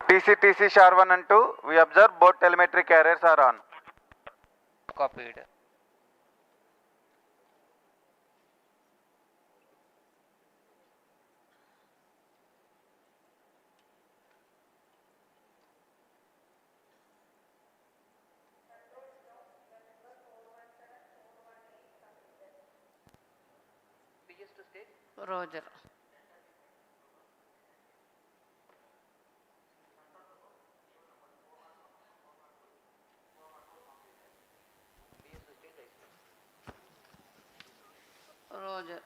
TC Shar 1 and 2, we observe both telemetry carriers are on. Copied. Roger. Roger.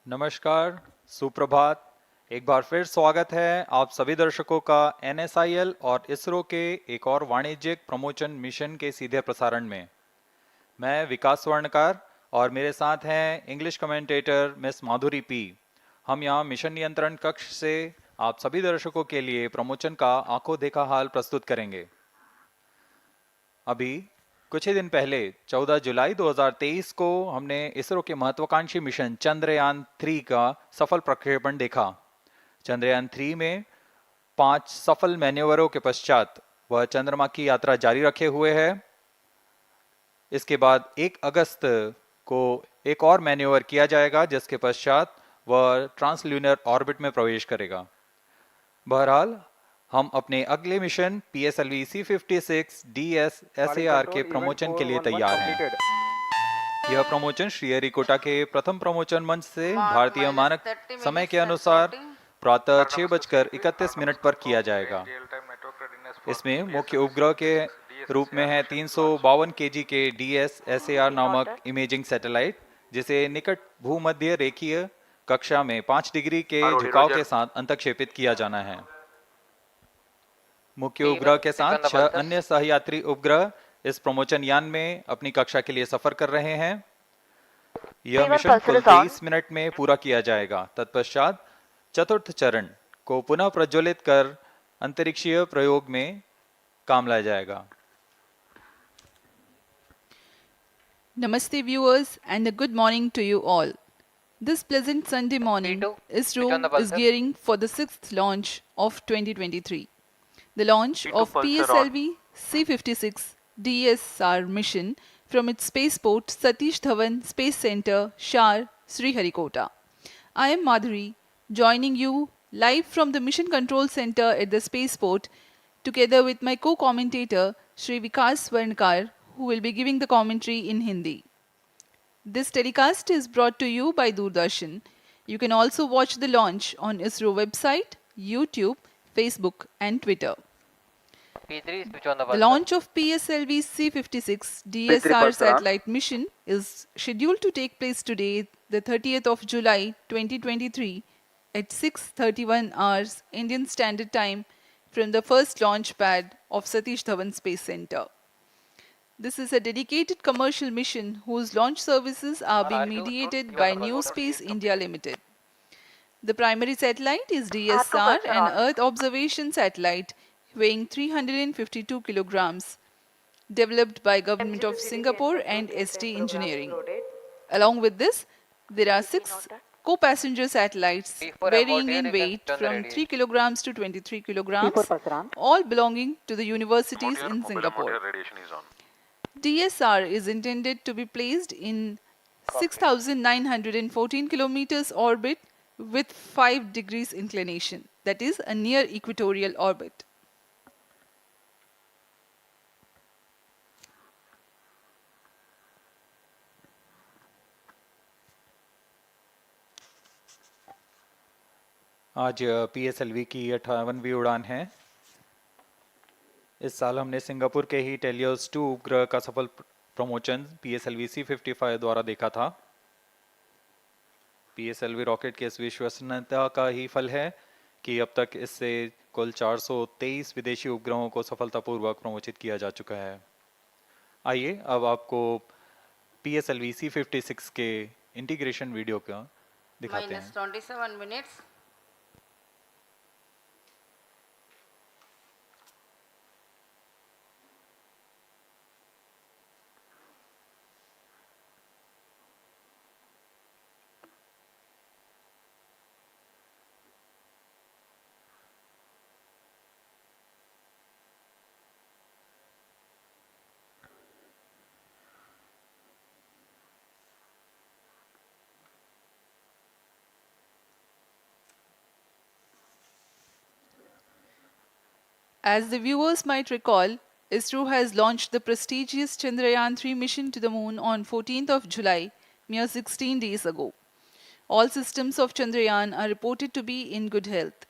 नमस्कार, सुप्रभात। एक बार फिर स्वागत है आप सभी दर्शकों का NSIL और इसरो के एक और वाणिज्यिक प्रमोशन मिशन के सीधे प्रसारण में। मैं विकास स्वर्णकार और मेरे साथ हैं इंग्लिश कमेंटेटर मिस माधुरी पी। हम यहाँ मिशन नियंत्रण कक्ष से आप सभी दर्शकों के लिए प्रमोशन का आंखों देखा हाल प्रस्तुत करेंगे। अभी कुछ ही दिन पहले 14 जुलाई 2023 को हमने इसरो के महत्वाकांक्षी मिशन चंद्रयान 3 का सफल प्रक्षेपण देखा। चंद्रयान 3 में 5 सफल मैन्यूवरों के पश्चात वह चंद्रमा की यात्रा जारी रखे हुए है। इसके बाद 1 अगस्त को एक और मैन्यूवर किया जाएगा, जिसके पश्चात वह ट्रांसल्यूनर ऑर्बिट में प्रवेश करेगा। बहरहाल हम अपने अगले मिशन PSLV-C56 Ds-Sar के प्रमोशन के लिए तैयार हैं। यह प्रमोशन श्रीहरिकोटा के प्रथम प्रमोशन मंच से भारतीय मानक समय के अनुसार प्रातः 6:31 पर किया जाएगा। इसमें मुख्य उपग्रह के रूप में है 352 kg के Ds-Sar नामक इमेजिंग सैटेलाइट, जिसे निकट भूमध्य रेखीय कक्षा में 5 डिग्री के झुकाव के साथ अंतक्षेपित किया जाना है। मुख्य उपग्रह के साथ 6 अन्य सहयात्री उपग्रह इस प्रमोशन यान में अपनी कक्षा के लिए सफर कर रहे हैं। यह मिशन कुल 23 मिनट में पूरा किया जाएगा। तत्पश्चात चतुर्थ चरण को पुनः प्रज्वलित कर अंतरिक्षीय प्रयोग में काम लाया जाएगा। Namaste viewers and a good morning to you all. This pleasant Sunday morning, ISRO is gearing for the 6th launch of 2023. The launch of PSLV-C56 Ds-Sar mission from its spaceport Sathish Dhawan Space Center, Shar, Sriharikota. I am Madhuri, joining you live from the Mission Control Center at the spaceport, together with my co-commentator Shri Vikas Swarnkar, who will be giving the commentary in Hindi. This telecast is brought to you by Doordarshan. You can also watch the launch on ISRO website, YouTube, Facebook and Twitter. P3 switch on the The buzzer. launch of PSLV-C56 Ds-Sar satellite mission is scheduled to take place today, the 30th of July 2023 at 6:31 hours Indian Standard Time from the first launch pad of Satish Dhawan Space Center. This is a dedicated commercial mission whose launch services are being mediated by New Space India Limited. The primary satellite is Ds-Sar, an Earth observation satellite weighing 352 kilograms, developed by Government of Singapore and SD Engineering. Along with this, there are 6 co-passenger satellites varying in weight from 3 kilograms to 23 kilograms, all belonging to the universities in Singapore. Ds-Sar is intended to be placed in 6,914 kilometers orbit with 5 degrees inclination, that is a near equatorial orbit. आज PSLV की 58वीं उड़ान है। इस साल हमने Singapore के ही teleost 2 उपग्रह का सफल प्रमोशन PSLV-C55 द्वारा देखा था। PSLV रॉकेट की इस विश्वसनीयता का ही फल है कि अब तक इससे कुल 423 विदेशी उपग्रहों को सफलतापूर्वक प्रमोचित किया जा चुका है। आइए अब आपको PSLV-C56 के इंटीग्रेशन वीडियो का दिखाते हैं। -27 minutes. As the viewers might recall, ISRO has launched the prestigious Chandrayaan-3 mission to the moon on 14th of July, mere 16 days ago. All systems of Chandrayaan are reported to be in good health,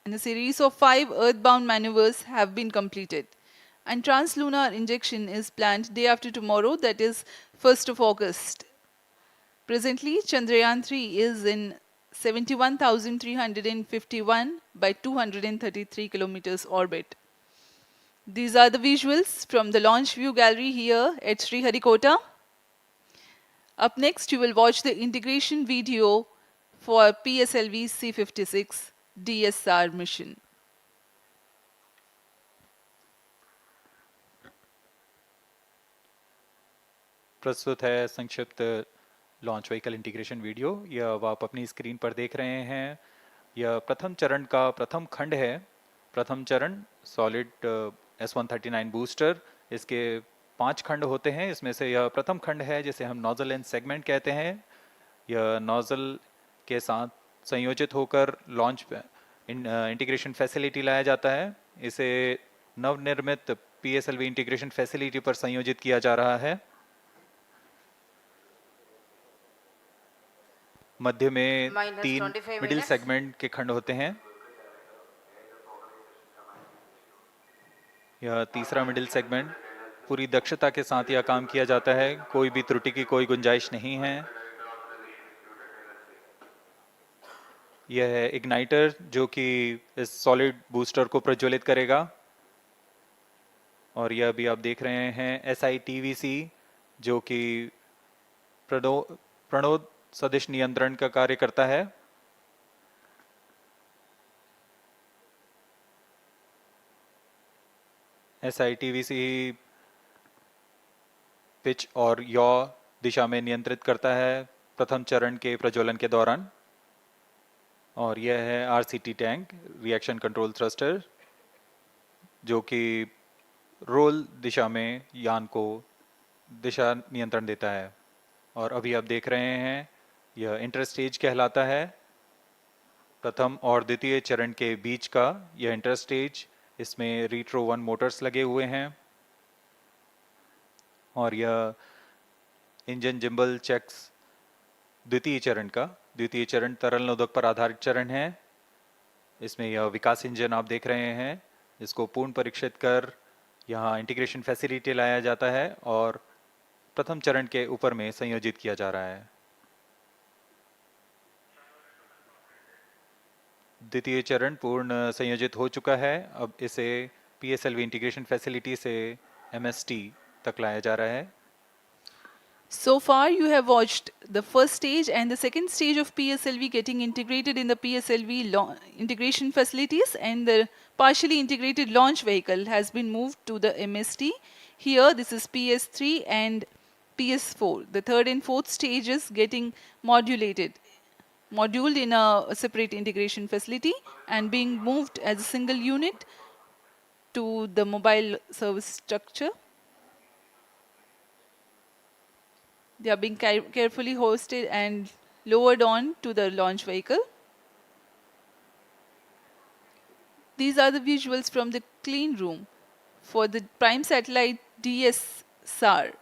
and a series of 5 earthbound maneuvers have been completed. And translunar injection is planned day after tomorrow, that is 1st of August. Presently, Chandrayaan-3 is in 71,351 by 233 kilometers orbit. These are the visuals from the launch view gallery here at Sriharikota. Up next, you will watch the integration video for PSLV-C56 Ds-Sar mission. प्रस्तुत है संक्षिप्त launch vehicle integration video. यह अब आप अपनी screen पर देख रहे हैं। यह प्रथम चरण का प्रथम खंड है। प्रथम चरण सॉलिड S139 बूस्टर, इसके 5 खंड होते हैं। इसमें से यह प्रथम खंड है जिसे हम नोजल एंड सेगमेंट कहते हैं। यह नोजल के साथ संयोजित होकर लॉन्च इंटीग्रेशन फैसिलिटी लाया जाता है। इसे नवनिर्मित PSLV इंटीग्रेशन फैसिलिटी पर संयोजित किया जा रहा है। मध्य में 3 मिडिल सेगमेंट के खंड होते हैं। यह तीसरा मिडिल सेगमेंट, पूरी दक्षता के साथ यह काम किया जाता है, कोई भी त्रुटि की कोई गुंजाइश नहीं है। यह है इग्नाइटर जो कि इस सॉलिड बूस्टर को प्रज्वलित करेगा। और यह भी आप देख रहे हैं SITVC जो कि प्रणोद सदिश नियंत्रण का कार्य करता है। SITVC पिच और यॉ दिशा में नियंत्रित करता है प्रथम चरण के प्रज्वलन के दौरान। और यह है RCT tank, reaction control thruster, जो कि रोल दिशा में यान को दिशा नियंत्रण देता है। और अभी आप देख रहे हैं यह इंटरस्टेज कहलाता है। प्रथम और द्वितीय चरण के बीच का यह इंटरस्टेज इसमें रीट्रो 1 मोटर्स लगे हुए हैं और यह इंजन जिम्बल चेक्स द्वितीय चरण तरल नोदक पर आधारित चरण है। इसमें यह विकास इंजन आप देख रहे हैं, इसको पूर्ण परीक्षित कर यहाँ इंटीग्रेशन फैसिलिटी लाया जाता है और प्रथम चरण के ऊपर में संयोजित किया जा रहा है। द्वितीय चरण पूर्ण संयोजित हो चुका है। अब इसे PSLV इंटीग्रेशन फैसिलिटी से MST तक लाया जा रहा है। So far, you have watched the first stage and the second stage of PSLV getting integrated in the PSLV integration facilities, and the partially integrated launch vehicle has been moved to the MST. Here, this is PS3 and PS4. The third and fourth stages getting moduled in a separate integration facility and being moved as a single unit to the mobile service structure. They are being carefully hoisted and lowered on to the launch vehicle. These are the visuals from the clean room for the prime satellite Ds-Sar.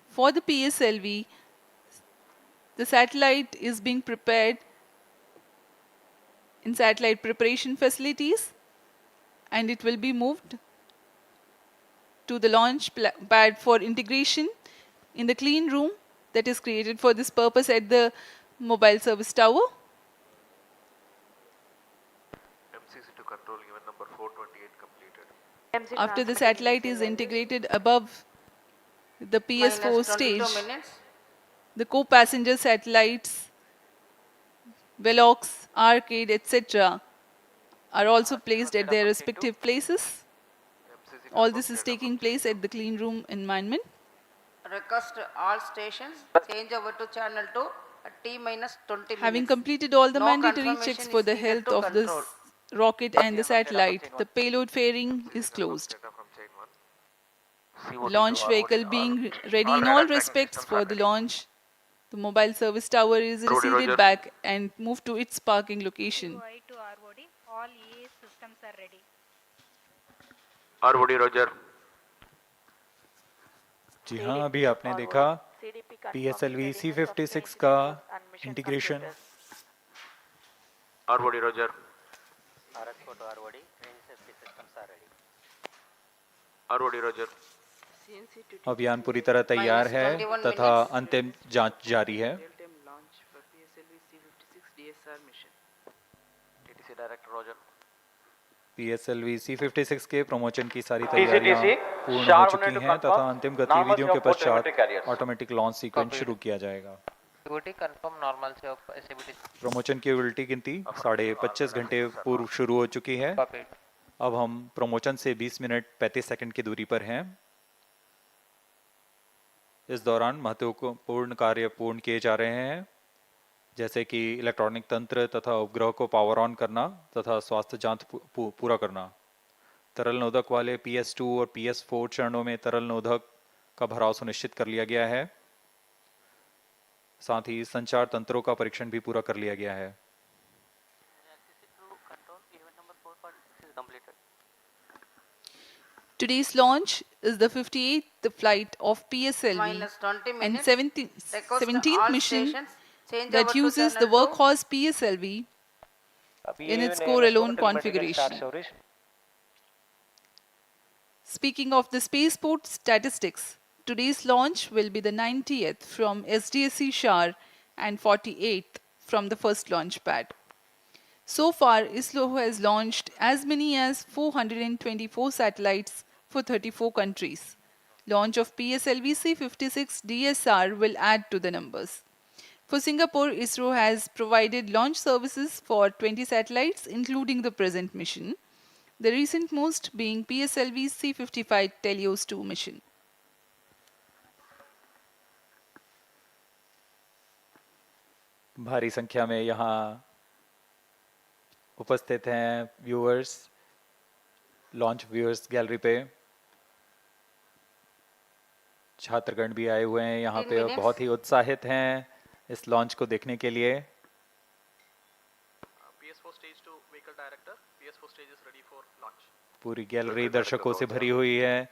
For the PSLV, the satellite is being prepared in satellite preparation facilities, and it will be moved to the launch pad for integration in the clean room that is created for this purpose at the mobile service tower. MCC to control event number 428 completed. After the satellite is integrated above the PS4 stage, the co-passenger satellites, Velox, Arcade, etc. are also placed at their respective places. All this is taking place at the clean room environment. Request all stations change over to channel 2 at T-20 minutes. Having completed all the No mandatory confirmation checks is for the needed health to of this control. rocket and the satellite, the payload fairing is closed. Data from chain 1. Launch vehicle being ready in all respects for the launch. The mobile service tower is receded back and moved to its parking location. UI to ROD, all EAS systems are ready. ROD Roger. जी हाँ, अभी आपने देखा PSLV C56 का integration. ROD Roger. RX4 to ROD, range safety systems are ready. ROD Roger. अभियान पूरी तरह तैयार है तथा अंतिम जांच जारी है। TTC Director Roger. PSLV C56 के प्रमोशन की सारी तैयारियां पूर्ण हो चुकी हैं तथा अंतिम गतिविधियों के पश्चात ऑटोमेटिक लॉन्च सीक्वेंस शुरू किया जाएगा। Activity confirm normalcy of SABT. Promotion की उल्टी गिनती 25.5 घंटे पूर्व शुरू हो चुकी है। Copied. अब हम प्रमोशन से 20 मिनट 35 सेकंड की दूरी पर हैं। इस दौरान महत्वपूर्ण कार्य पूर्ण किए जा रहे हैं, जैसे कि इलेक्ट्रॉनिक तंत्र तथा उपग्रह को पावर ऑन करना तथा स्वास्थ्य जांच पूरा करना। तरल नोदक वाले PS2 और PS4 चरणों में तरल नोदक का भराव सुनिश्चित कर लिया गया है। साथ ही संचार तंत्रों का परीक्षण भी पूरा कर लिया गया है। Today's launch is the 58th flight of PSLV Minus 20 and minutes. 17th all mission stations change that over to uses the channel 2. workhorse PSLV in its core-alone configuration. Speaking of the spaceport statistics, today's launch will be the 90th from Sdsc Shar and 48th from the first launch pad. So far, ISRO has launched as many as 424 satellites for 34 countries. Launch of PSLV-C56 Ds-Sar will add to the numbers. For Singapore, ISRO has provided launch services for 20 satellites, including the present mission, the recent most being PSLV-C55 Telios 2 mission. भारी संख्या में यहाँ उपस्थित हैं viewers, launch viewers gallery पे। छात्रगण भी आए हुए हैं यहाँ पे और बहुत ही उत्साहित हैं इस लॉन्च को देखने के लिए। पूरी गैलरी दर्शकों से भरी हुई है।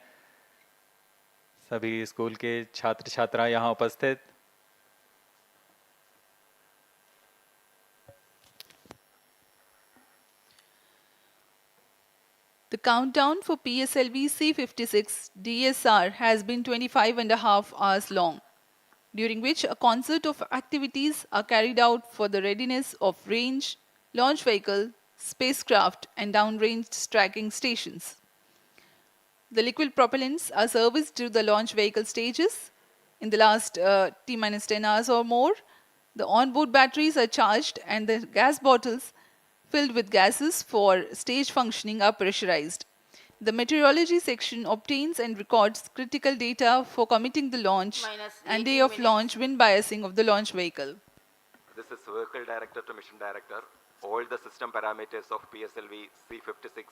सभी स्कूल के छात्र छात्रा यहाँ उपस्थित। The countdown for PSLV-C56 Ds-Sar has been 25.5 hours long, during which a concert of activities are carried out for the readiness of range, launch vehicle, spacecraft and downrange tracking stations. The liquid propellants are serviced to the launch vehicle stages in the last T-10 hours or more. The onboard batteries are charged and the gas bottles filled with gases for stage functioning are pressurized. The meteorology section obtains and records critical data for committing the launch Minus and 18 day of minutes. launch wind biasing of the launch vehicle. This is vehicle director to mission director. All the system parameters of PSLV C56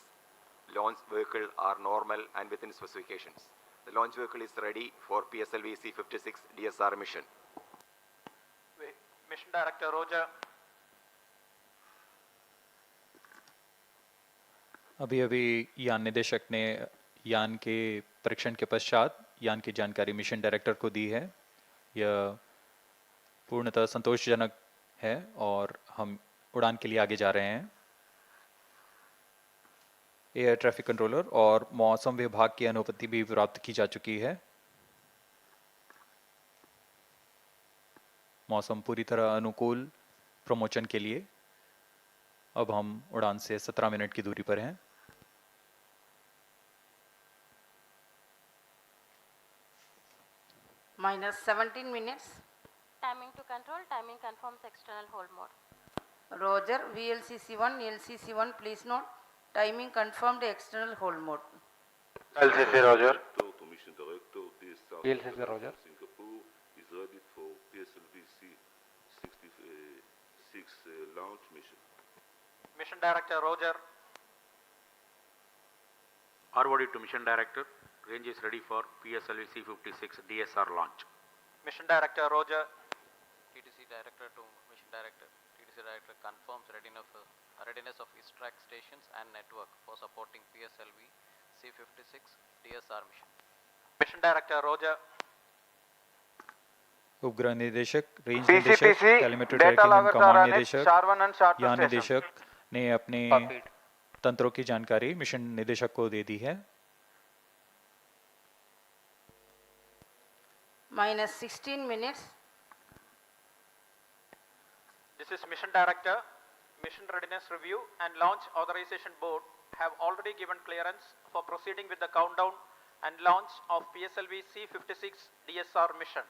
launch vehicle are normal and within specifications. The launch vehicle is ready for PSLV C56 Ds-Sar mission. Mission Director Roger. अभी अभी यान निदेशक ने यान के परीक्षण के पश्चात यान की जानकारी मिशन डायरेक्टर को दी है। यह पूर्णतः संतोषजनक है और हम उड़ान के लिए आगे जा रहे हैं। एयर ट्रैफिक कंट्रोलर और मौसम विभाग की अनुमति भी प्राप्त की जा चुकी है। मौसम पूरी तरह अनुकूल प्रमोशन के लिए अब हम उड़ान से 17 मिनट की दूरी पर हैं। Minus 17 minutes. Timing to control, timing confirms external hold mode. Roger, VLCC1, LCC1, please note, timing confirmed external hold mode. LCC Roger. To mission director, Ds-Sar PSLV Roger. Singapore is ready for PSLV-C56 launch mission. Mission Director Roger. ROD to mission director. Range is ready for PSLV-C56 Ds-Sar launch. Mission Director Roger. TTC director to mission director. TTC director confirms readiness of its track stations and network for supporting PSLV-C56 Ds-Sar mission. Mission Director Roger. उपग्रह निदेशक, range निदेशक, CCTC telemetry data tracking and loggers are command on it. निदेशक, Shar 1 and Shar 2 यान stations. निदेशक ने अपने तंत्रों की जानकारी मिशन निदेशक को दे दी है। Minus 16 minutes. This is Mission Director. Mission Readiness Review and Launch Authorization Board have already given clearance for proceeding with the countdown and launch of PSLV C56 Ds-Sar mission.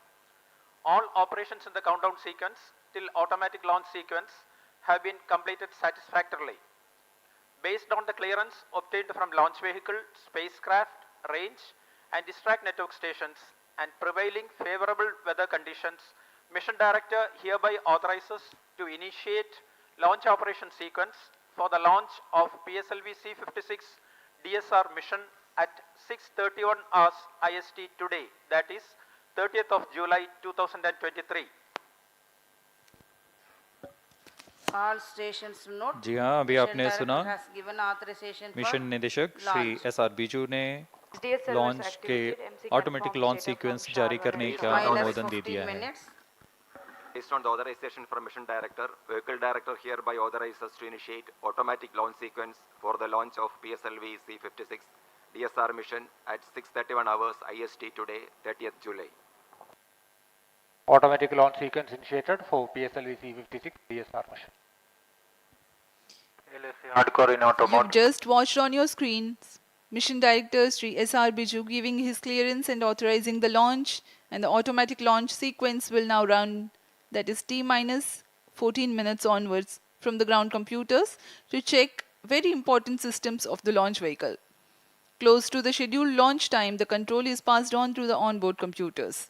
All operations in the countdown sequence till automatic launch sequence have been completed satisfactorily. Based on the clearance obtained from launch vehicle, spacecraft, range and distract network stations and prevailing favorable weather conditions, Mission Director hereby authorizes to initiate launch operation sequence for the launch of PSLV C56 Ds-Sar mission at 6:31 hours IST today, that is 30th of July 2023. All stations note. जी हाँ, अभी Mission आपने Director सुना has given authorization for mission निदेशक Shri launch. SR. Biju ने launch के automatic launch sequence जारी करने का Minus अनुमोदन दे 15 दिया है। minutes. Based on the authorization from mission director, vehicle director hereby authorizes to initiate automatic launch sequence for the launch of PSLV C56 Ds-Sar mission at 6:31 hours IST today, 30th July. Automatic launch sequence initiated for PSLV-C56 Ds-Sar mission. LSC hardcore in auto You've mode. just watched on your screens Mission Director Sri S.R. Biju giving his clearance and authorizing the launch, and the automatic launch sequence will now run, that is T-14 minutes onwards from the ground computers to check very important systems of the launch vehicle. Close to the scheduled launch time, the control is passed on to the onboard computers.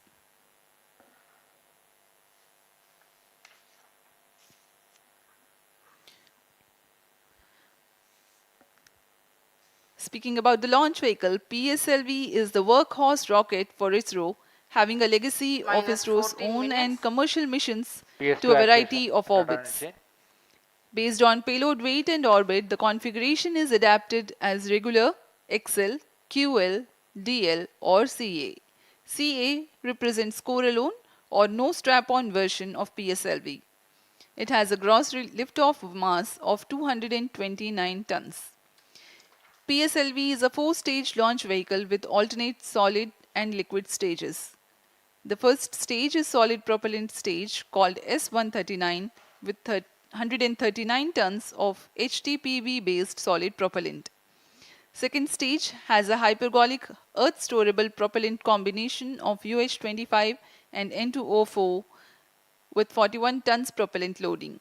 Speaking about the launch vehicle, PSLV is the workhorse rocket for ISRO, having a legacy of Minus ISRO's 14 own and minutes. commercial missions PS2 to a variety activation. of orbits. Return Based on payload weight and orbit, the configuration is adapted as regular, XL, QL, DL or CA. CA represents core alone or no strap-on version of PSLV. It has a gross lift-off mass of 229 tons. PSLV is a 4-stage launch vehicle with alternate solid and liquid stages. The first stage is solid propellant stage called S139 with 139 tons of HTPV based solid propellant. Second stage has a hypergolic earth storable propellant combination of UH25 and N2O4 with 41 tons propellant loading.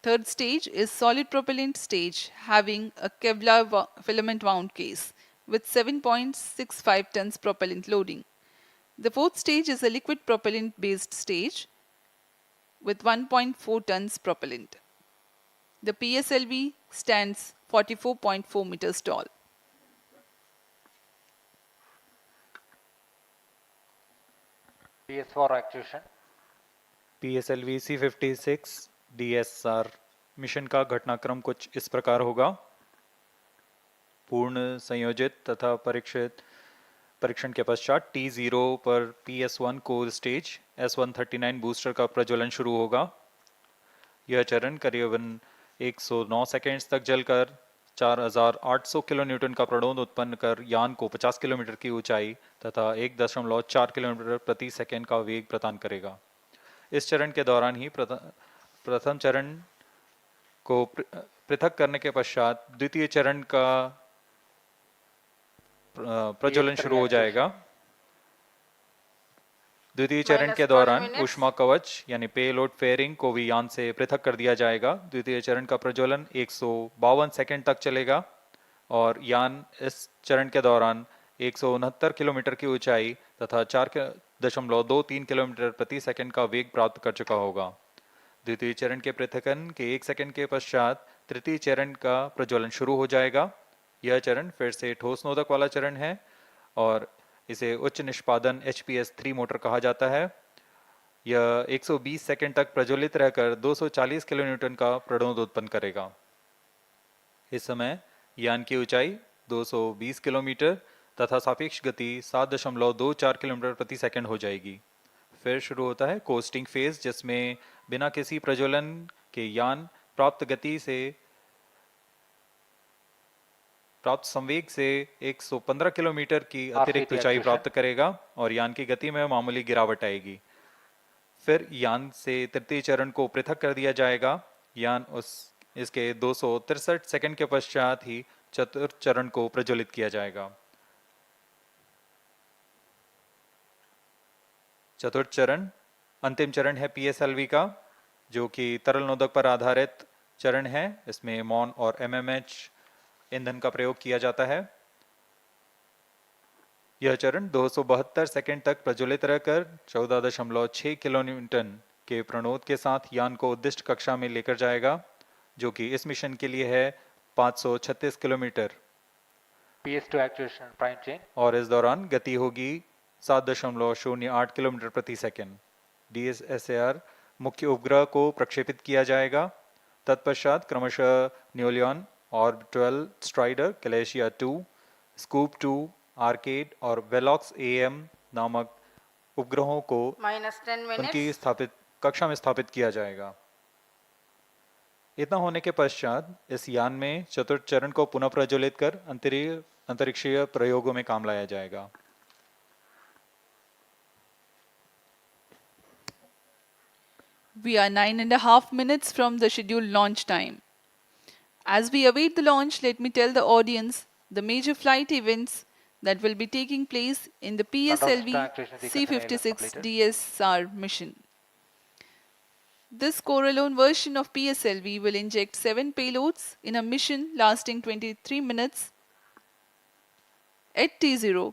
Third stage is solid propellant stage having a Kevlar filament wound case with 7.65 tons propellant loading. The fourth stage is a liquid propellant based stage with 1.4 tons propellant. The PSLV stands 44.4 meters tall. PS4 actuation. PSLV-C56 Ds-Sar mission का घटनाक्रम कुछ इस प्रकार होगा। पूर्ण संयोजित तथा परीक्षण के पश्चात T0 पर PS1 core stage S139 booster का प्रज्वलन शुरू होगा। यह चरण करीबन 109 सेकेंड्स तक जलकर 4800 किलोन्यूटन का प्रणोद उत्पन्न कर यान को 50 किलोमीटर की ऊंचाई तथा 1.4 किलोमीटर प्रति सेकेंड का वेग प्रदान करेगा। इस चरण के दौरान ही प्रथम चरण को पृथक करने के पश्चात द्वितीय चरण का प्रज्वलन शुरू हो जाएगा। द्वितीय चरण के दौरान ऊष्मा कवच यानी पेलोड फेयरिंग को भी यान से पृथक कर दिया जाएगा। द्वितीय चरण का प्रज्वलन 152 सेकंड तक चलेगा और यान इस चरण के दौरान 169 किलोमीटर की ऊंचाई तथा 4.23 किलोमीटर प्रति सेकंड का वेग प्राप्त कर चुका होगा। द्वितीय चरण के पृथकन के 1 सेकंड के पश्चात तृतीय चरण का प्रज्वलन शुरू हो जाएगा। यह चरण फिर से ठोस नोदक वाला चरण है और इसे उच्च निष्पादन HPS3 मोटर कहा जाता है। यह 120 सेकंड तक प्रज्वलित रहकर 240 किलोन्यूटन का प्रणोद उत्पन्न करेगा। इस समय यान की ऊंचाई 220 किलोमीटर तथा सापेक्ष गति 7.24 किलोमीटर प्रति सेकंड हो जाएगी। फिर शुरू होता है कोस्टिंग फेज, जिसमें बिना किसी प्रज्वलन के यान प्राप्त संवेग से 115 किलोमीटर की अतिरिक्त ऊंचाई प्राप्त करेगा और यान की गति में मामूली गिरावट आएगी। फिर यान से तृतीय चरण को पृथक कर दिया जाएगा। यान इसके 263 सेकंड के पश्चात ही चतुर्थ चरण को प्रज्वलित किया जाएगा। चतुर्थ चरण अंतिम चरण है PSLV का, जो कि तरल नोदक पर आधारित चरण है। इसमें MON और MMH ईंधन का प्रयोग किया जाता है। यह चरण 272 सेकंड तक प्रज्वलित रहकर 14.6 किलोन्यूटन के प्रणोद के साथ यान को उद्दिष्ट कक्षा में लेकर जाएगा, जो कि इस मिशन के लिए है 536 kilometre. PS2 actuation prime chain. और इस दौरान गति होगी 7.08 किलोमीटर प्रति सेकंड। DSSAR मुख्य उपग्रह को प्रक्षेपित किया जाएगा। तत्पश्चात क्रमशः न्यूलियन, ऑर्बिटल स्ट्राइडर, कैलेशिया 2, स्कूप 2, आर्केड और वेलॉक्स AM नामक उपग्रहों को उनकी कक्षा में स्थापित किया जाएगा। इतना होने के पश्चात इस यान में चतुर्थ चरण को पुनः प्रज्वलित कर अंतरिक्षीय प्रयोगों में काम लाया जाएगा। We are 9.5 minutes from the scheduled launch time. As we await the launch, let me tell the audience the major flight events that will be taking place in the PSLV-C56 Ds-Sar mission. This core-alone version of PSLV will inject 7 payloads in a mission lasting 23 minutes. At T0,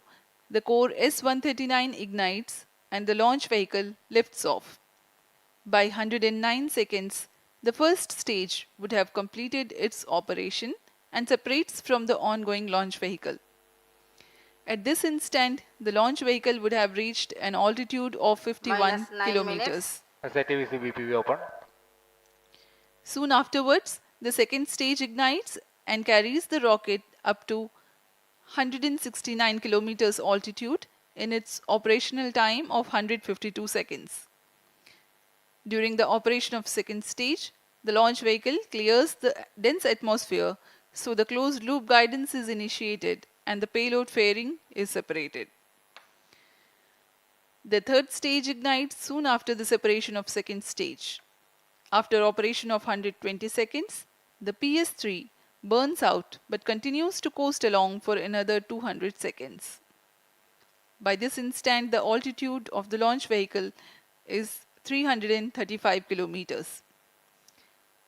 the core S139 ignites and the launch vehicle lifts off. By 109 seconds, the first stage would have completed its operation and separates from the ongoing launch vehicle. At this instant, the launch vehicle would have reached an altitude of 51 kilometers. SATVC BPV open. Soon afterwards, the second stage ignites and carries the rocket up to 169 kilometers altitude in its operational time of 152 seconds. During the operation of second stage, the launch vehicle clears the dense atmosphere, so the closed loop guidance is initiated and the payload fairing is separated. The third stage ignites soon after the separation of second stage. After operation of 120 seconds, the PS3 burns out but continues to coast along for another 200 seconds. By this instant, the altitude of the launch vehicle is 335 kilometers.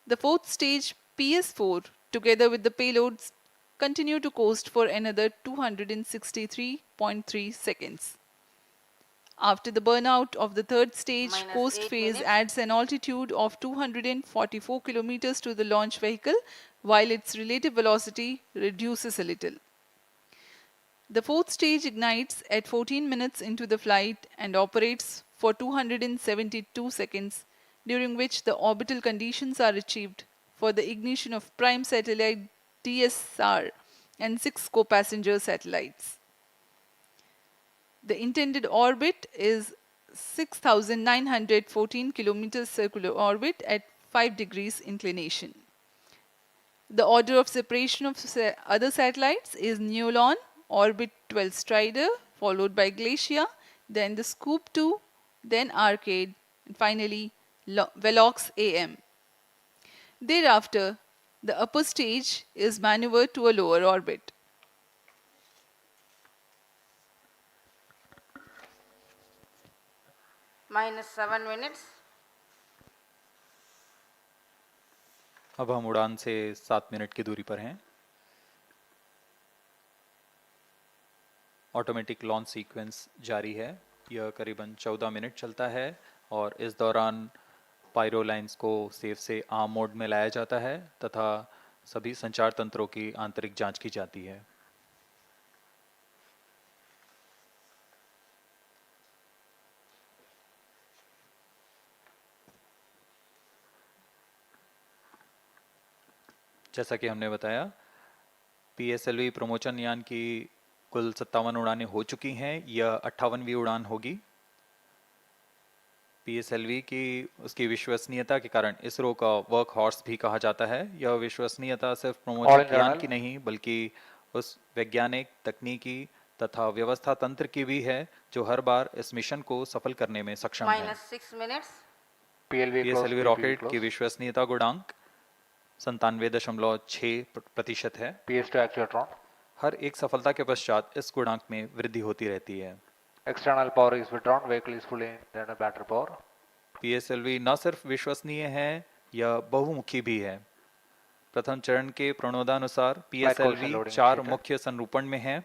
The fourth stage PS4 together with the payloads continue to coast for another 263.3 seconds. After the burnout of the third stage, Minus coast 8 phase minutes. adds an altitude of 244 kilometers to the launch vehicle, while its relative velocity reduces a little. The fourth stage ignites at 14 minutes into the flight and operates for 272 seconds, during which the orbital conditions are achieved for the ignition of prime satellite Ds-Sar and 6 co-passenger satellites. The intended orbit is 6,914 kilometers circular orbit at 5 degrees inclination. The order of separation of other satellites is Neolon, Orbit 12 Strider, followed by Glacia, then the Scoop 2, then Arcade, and finally Velox AM. Thereafter, the upper stage is maneuvered to a lower orbit. Minus 7 minutes. अब हम उड़ान से 7 minute की दूरी पर हैं। Automatic launch sequence जारी है। यह करीबन 14 मिनट चलता है और इस दौरान पायरो लाइंस को सेफ से आर्म मोड में लाया जाता है तथा सभी संचार तंत्रों की आंतरिक जांच की जाती है। जैसा कि हमने बताया, PSLV प्रमोचन यान की कुल 57 उड़ानें हो चुकी हैं। यह 58वीं उड़ान होगी। PSLV की उसकी विश्वसनीयता के कारण इसरो का वर्क हॉर्स भी कहा जाता है। यह विश्वसनीयता सिर्फ प्रमोचन यान की नहीं बल्कि उस वैज्ञानिक, तकनीकी तथा व्यवस्था तंत्र की भी है जो हर बार इस मिशन को सफल करने में सक्षम है। Minus 6 minutes. PSLV रॉकेट की विश्वसनीयता गुणांक 97.6% है। PS2 actuatron. हर एक सफलता के पश्चात इस गुणांक में वृद्धि होती रहती है। External power is withdrawn. Vehicle is fully internal battery power. PSLV न सिर्फ विश्वसनीय है, यह बहुमुखी भी है। प्रथम चरण के प्रणोदानुसार PSLV 4 मुख्य संरूपण में है: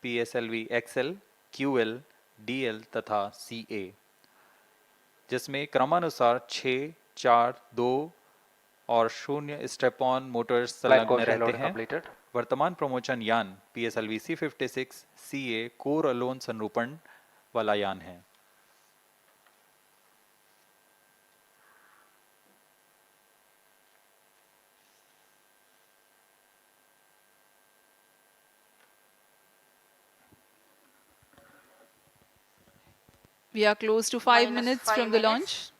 PSLV XL, QL, DL तथा CA, जिसमें क्रमानुसार 6, 4, 2 और 0 स्टेप-ऑन मोटर्स संलग्न रहते हैं। वर्तमान प्रमोचन यान PSLV C56 CA core alone संरूपण वाला यान है। We are close to 5 Minus minutes 5 from the minutes. launch.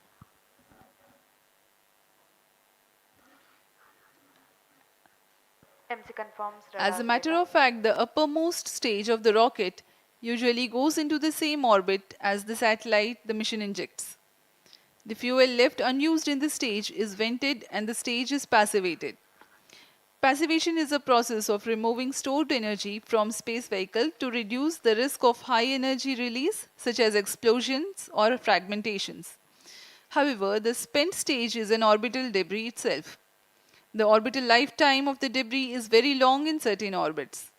MC confirms. As a matter of fact, the uppermost stage of the rocket usually goes into the same orbit as the satellite the mission injects. The fuel left unused in the stage is vented and the stage is passivated. Passivation is a process of removing stored energy from space vehicle to reduce the risk of high energy release such as explosions or fragmentations. However, the spent stage is an orbital debris itself. The orbital lifetime of the debris is very long in certain orbits.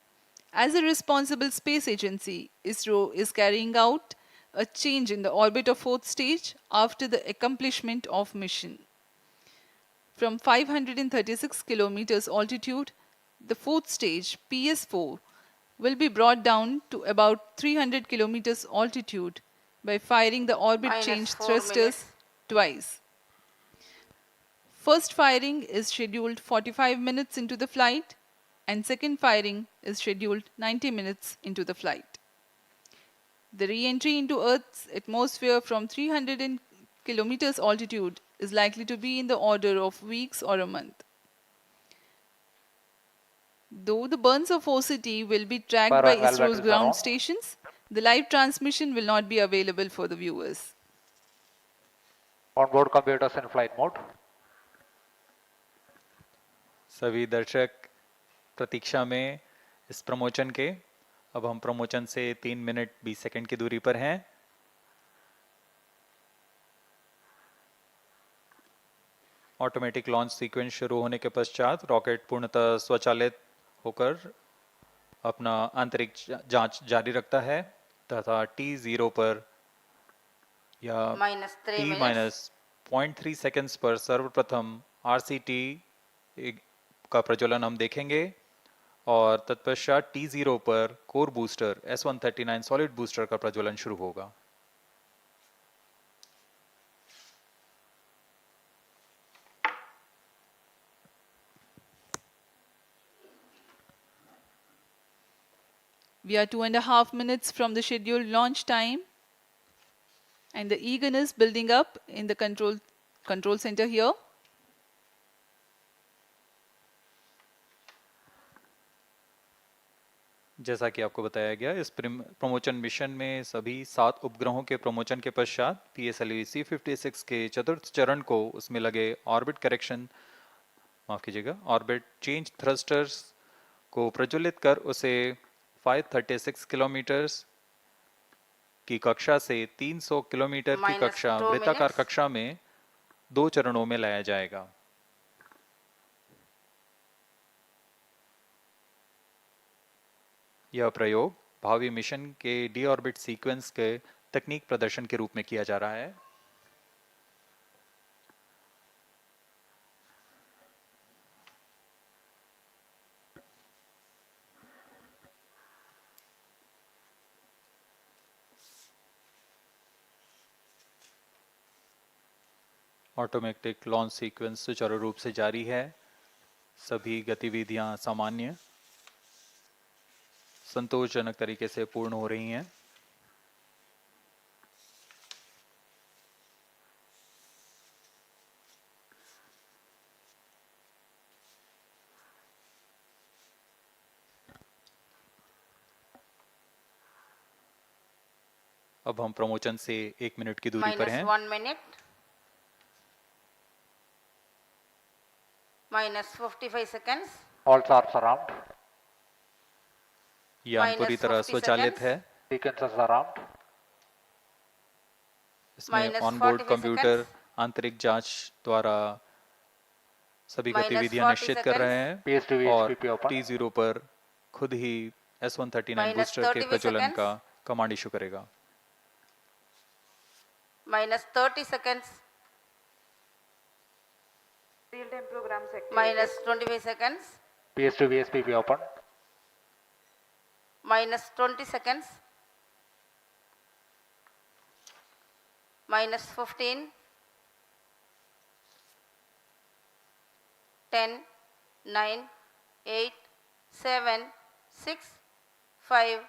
As a responsible space agency, ISRO is carrying out a change in the orbit of fourth stage after the accomplishment of mission. From 536 kilometers altitude, the fourth stage, PS4, will be brought down to about 300 kilometers altitude by firing the orbit Minus change 4 thrusters minutes. twice. First firing is scheduled 45 minutes into the flight and second firing is scheduled 90 minutes into the flight. The re-entry into Earth's atmosphere from 300 kilometers altitude is likely to be in the order of weeks or a month. Though the burns of OCT will be tracked Power by and valve ISRO's batteries are ground on. stations, the live transmission will not be available for the viewers. On-board computers in flight mode. सभी दर्शक प्रतीक्षा में इस promotion के। अब हम promotion से 3 minute 20 second की दूरी पर हैं। ऑटोमेटिक लॉन्च सीक्वेंस शुरू होने के पश्चात रॉकेट पूर्णतः स्वचालित होकर अपना आंतरिक जांच जारी रखता है तथा T0 पर या T-0.3 सेकंड्स पर सर्वप्रथम RCT का प्रज्वलन हम देखेंगे और तत्पश्चात T0 पर core booster S139 solid booster का प्रज्वलन शुरू होगा। We are 2.5 minutes from the scheduled launch time, and the eagerness building up in the control center here. जैसा कि आपको बताया गया, इस प्रमोशन मिशन में सभी 7 उपग्रहों के प्रमोशन के पश्चात PSLV-C56 के चतुर्थ चरण को उसमें लगे orbit correction orbit change thrusters को प्रज्वलित कर उसे 536 किलोमीटर की कक्षा से 300 किलोमीटर की कक्षा वृत्ताकार कक्षा में 2 चरणों में लाया जाएगा। यह प्रयोग भावी मिशन के डी ऑर्बिट सीक्वेंस के तकनीक प्रदर्शन के रूप में किया जा रहा है। ऑटोमेटिक लॉन्च सीक्वेंस सुचारू रूप से जारी है। सभी गतिविधियां सामान्य संतोषजनक तरीके से पूर्ण हो रही हैं। अब हम प्रमोशन से 1 मिनट की दूरी पर हैं। -1 minute, -55 seconds. All SARs armed. यान पूरी तरह स्वचालित है। Sequencers armed. इसमें ऑनबोर्ड कंप्यूटर आंतरिक जांच द्वारा सभी गतिविधियां निश्चित कर रहे हैं और T0 पर खुद ही S139 बूस्टर के प्रज्वलन का कमांड इशू करेगा। -30 seconds. Real-time program sector. -25 seconds. PS2 VSPP open. -20 seconds. -15. 10, 9, 8, 7, 6, 5,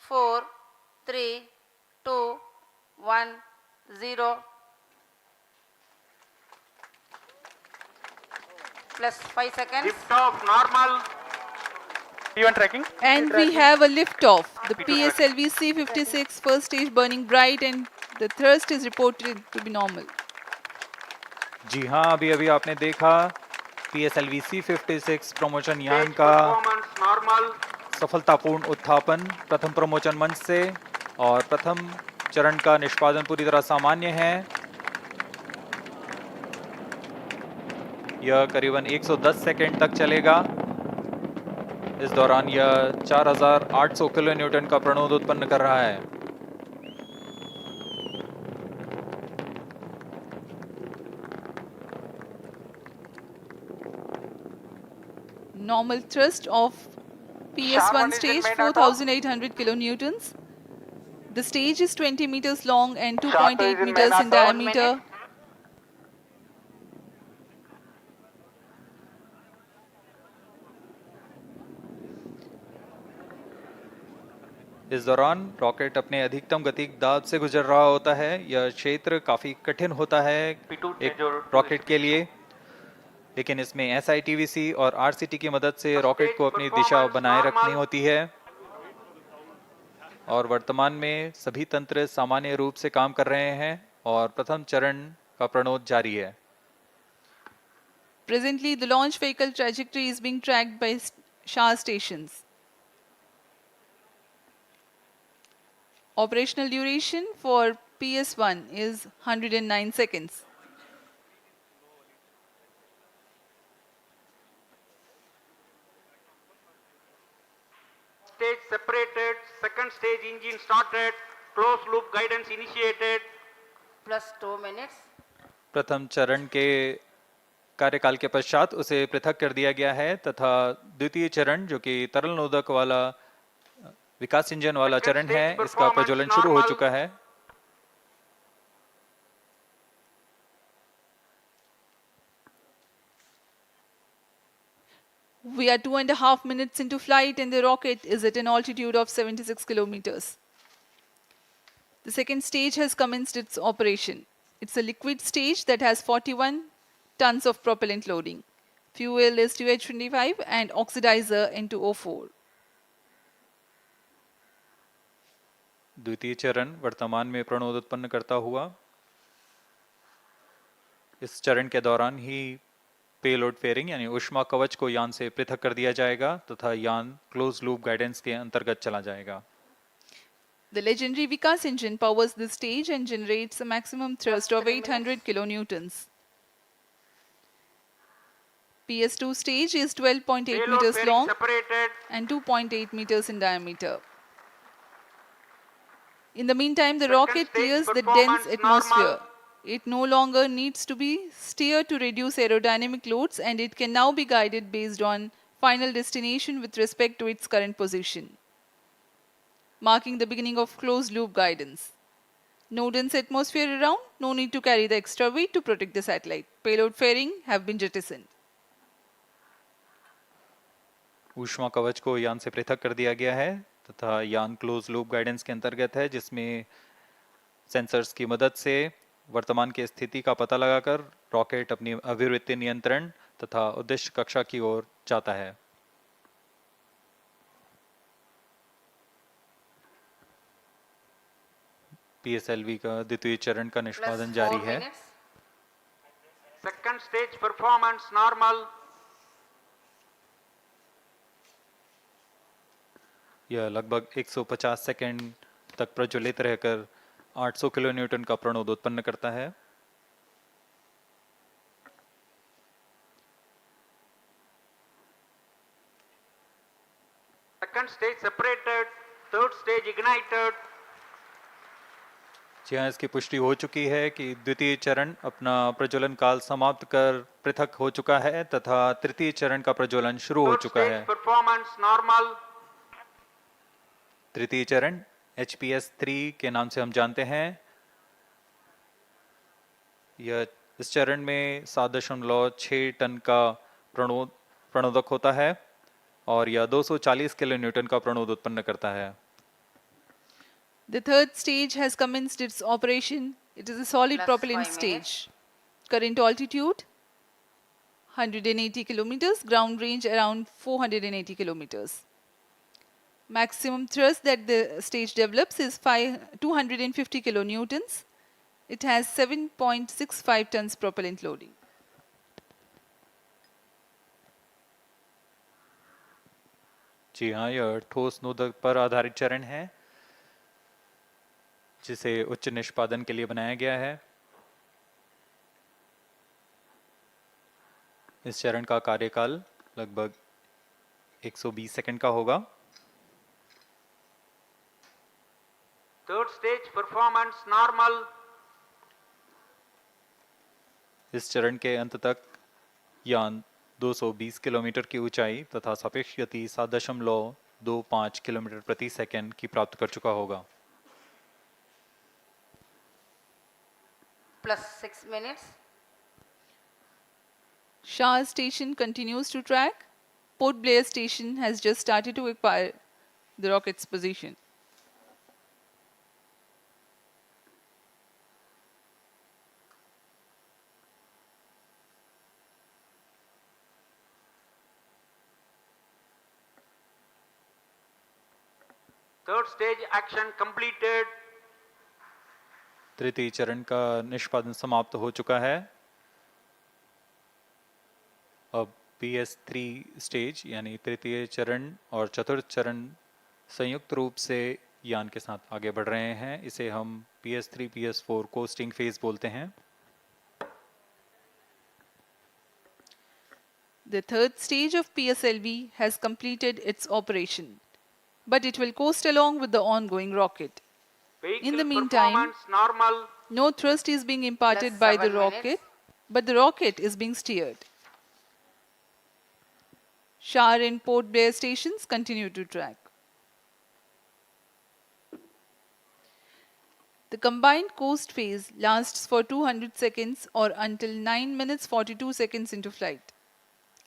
4, 3, 2, 1, 0. Plus 5 seconds. Lift off normal. Event tracking. And we have a lift-off. The PSLV-C56 first stage burning bright and the thrust is reported to be normal. जी हाँ, अभी अभी आपने देखा PSLV-C56 promotion यान का सफलतापूर्ण उत्थापन प्रथम promotion मंच से और प्रथम चरण का निष्पादन पूरी तरह सामान्य है। यह करीबन 110 सेकंड तक चलेगा। इस दौरान यह 4800 किलो न्यूटन का प्रणोद उत्पन्न कर रहा है। Normal thrust of PS1 stage 4800 kilonewtons. The stage is 20 meters long and 2.8 meters in diameter. इस दौरान रॉकेट अपने अधिकतम गति दाब से गुजर रहा होता है। यह क्षेत्र काफी कठिन होता है एक रॉकेट के लिए, लेकिन इसमें SITVC और RCT की मदद से रॉकेट को अपनी दिशा बनाए रखनी होती है और वर्तमान में सभी तंत्र सामान्य रूप से काम कर रहे हैं और प्रथम चरण का प्रणोद जारी है। Presently, the launch vehicle trajectory is being tracked by Shar stations. Operational duration for PS1 is 109 seconds. Stage separated, second stage engine started, closed loop guidance initiated. Plus 2 minutes. प्रथम चरण के कार्यकाल के पश्चात उसे पृथक कर दिया गया है तथा द्वितीय चरण जो कि तरल नोदक वाला विकास इंजन वाला चरण है, इसका प्रज्वलन शुरू हो चुका है। We are 2.5 minutes into flight and the rocket is at an altitude of 76 kilometers. The second stage has commenced its operation. It's a liquid stage that has 41 tons of propellant loading. Fuel is 2H25 and oxidizer N2O4. द्वितीय चरण वर्तमान में प्रणोद उत्पन्न करता हुआ। इस चरण के दौरान ही पेलोड फेयरिंग यानी ऊष्मा कवच को यान से पृथक कर दिया जाएगा तथा यान क्लोज लूप गाइडेंस के अंतर्गत चला जाएगा। The legendary Vikas engine powers this stage and generates a maximum thrust of 800 kilonewtons. PS2 stage is 12.8 meters long and 2.8 meters in diameter. In the meantime, the rocket clears the dense atmosphere. It no longer needs to be steered to reduce aerodynamic loads and it can now be guided based on final destination with respect to its current position, marking the beginning of closed loop guidance. No dense atmosphere around, no need to carry the extra weight to protect the satellite. Payload fairing have been jettisoned. ऊष्मा कवच को यान से पृथक कर दिया गया है तथा यान क्लोज लूप गाइडेंस के अंतर्गत है, जिसमें सेंसर्स की मदद से वर्तमान की स्थिति का पता लगाकर रॉकेट अपनी अभिवृत्ति नियंत्रण तथा उद्देश्य कक्षा की ओर जाता है। PSLV का द्वितीय चरण का निष्पादन जारी है। Second stage performance normal. यह लगभग 150 सेकंड तक प्रज्वलित रहकर 800 किलोन्यूटन का प्रणोद उत्पन्न करता है। Second stage separated, third stage ignited. जी हाँ, इसकी पुष्टि हो चुकी है कि द्वितीय चरण अपना प्रज्वलन काल समाप्त कर पृथक हो चुका है तथा तृतीय चरण का प्रज्वलन शुरू हो चुका है। Performance normal. तृतीय चरण HPS-3 के नाम से हम जानते हैं। यह इस चरण में 7.6 टन का प्रणोदक होता है और यह 240 किलोन्यूटन का प्रणोद उत्पन्न करता है। The third stage has commenced its operation. It is a solid propellant stage. Current altitude 180 kilometers, ground range around 480 kilometers. Maximum thrust that the stage develops is 250 kilonewtons. It has 7.65 tons propellant loading. जी हाँ, यह ठोस नोदक पर आधारित चरण है जिसे उच्च निष्पादन के लिए बनाया गया है। इस चरण का कार्यकाल लगभग 120 सेकंड का होगा। Third stage performance normal. इस चरण के अंत तक यान 220 किलोमीटर की ऊंचाई तथा सापेक्ष गति 7.25 किलोमीटर प्रति सेकंड की प्राप्त कर चुका होगा। Plus 6 minutes. Shar station continues to track. Port Blair station has just started to acquire the rocket's position. Third stage action completed. तृतीय चरण का निष्पादन समाप्त हो चुका है। अब PS3 स्टेज यानी तृतीय चरण और चतुर्थ चरण संयुक्त रूप से यान के साथ आगे बढ़ रहे हैं। इसे हम PS3 PS4 कोस्टिंग फेज बोलते हैं। The third stage of PSLV has completed its operation, but it will coast along with the ongoing rocket. In the meantime, normal. No thrust is being imparted Plus by the 7 rocket, minutes. but the rocket is being steered. Shar and Port Blair stations continue to track. The combined coast phase lasts for 200 seconds or until 9 minutes 42 seconds into flight.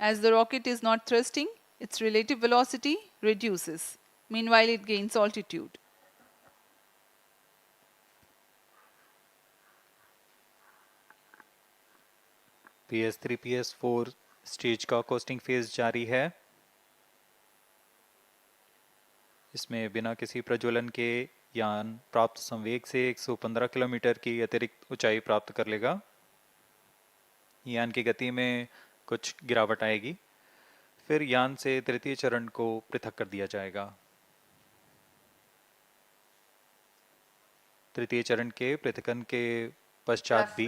As the rocket is not thrusting, its relative velocity reduces. Meanwhile, it gains altitude. PS3 PS4 stage का costing phase जारी है। इसमें बिना किसी प्रज्वलन के यान प्राप्त संवेग से 115 किलोमीटर की अतिरिक्त ऊंचाई प्राप्त कर लेगा। यान की गति में कुछ गिरावट आएगी, फिर यान से तृतीय चरण को पृथक कर दिया जाएगा। तृतीय चरण के पृथकन के पश्चात भी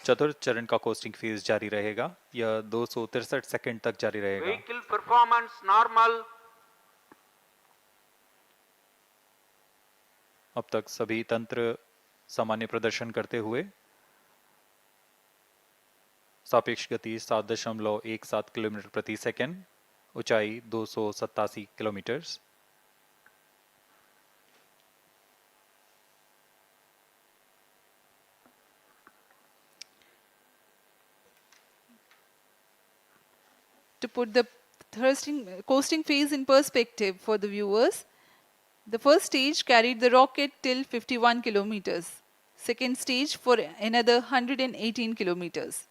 चतुर्थ चरण का कोस्टिंग फेज जारी रहेगा। यह 263 सेकंड तक जारी रहेगा। Vehicle performance normal. अब तक सभी तंत्र सामान्य प्रदर्शन करते हुए सापेक्ष गति 7.17 किलोमीटर प्रति सेकंड, ऊंचाई 287 kilometre. To put the coasting phase in perspective for the viewers, the first stage carried the rocket till 51 kilometers. Second stage for another 118 kilometers.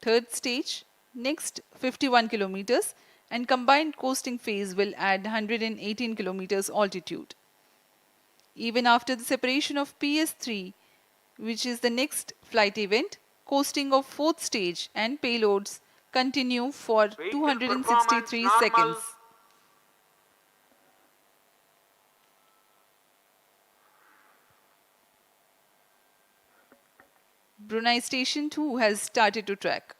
Third stage, next 51 kilometers, and combined coasting phase will add 118 kilometers altitude. Even after the separation of PS3, which is the next flight event, coasting of fourth stage and payloads continue for 263 seconds. Brunei Station 2 has started to track.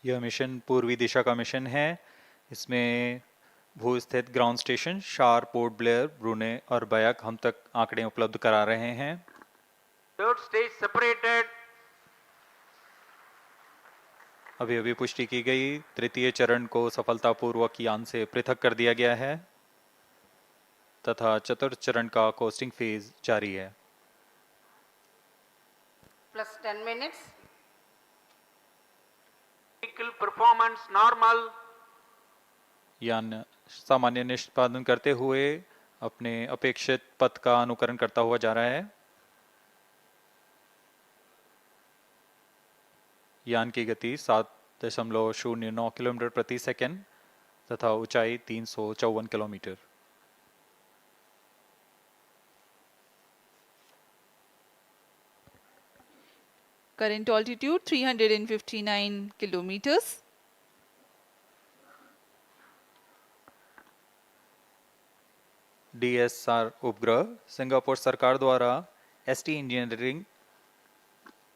यह mission पूर्वी दिशा का mission है। इसमें भू स्थित ground station शार, port Blair, ब्रूने और बयाक हम तक आंकड़े उपलब्ध करा रहे हैं। Third stage separated. अभी अभी पुष्टि की गई, तृतीय चरण को सफलतापूर्वक यान से पृथक कर दिया गया है तथा चतुर्थ चरण का कोस्टिंग फेज जारी है। Plus 10 minutes. Vehicle performance normal. यान सामान्य निष्पादन करते हुए अपने अपेक्षित पथ का अनुकरण करता हुआ जा रहा है। यान की गति 7.09 किलोमीटर प्रति सेकंड तथा ऊंचाई 354 kilometre. Current altitude 359 kilometers. Ds-Sar उपग्रह सिंगापुर सरकार द्वारा ST इंजीनियरिंग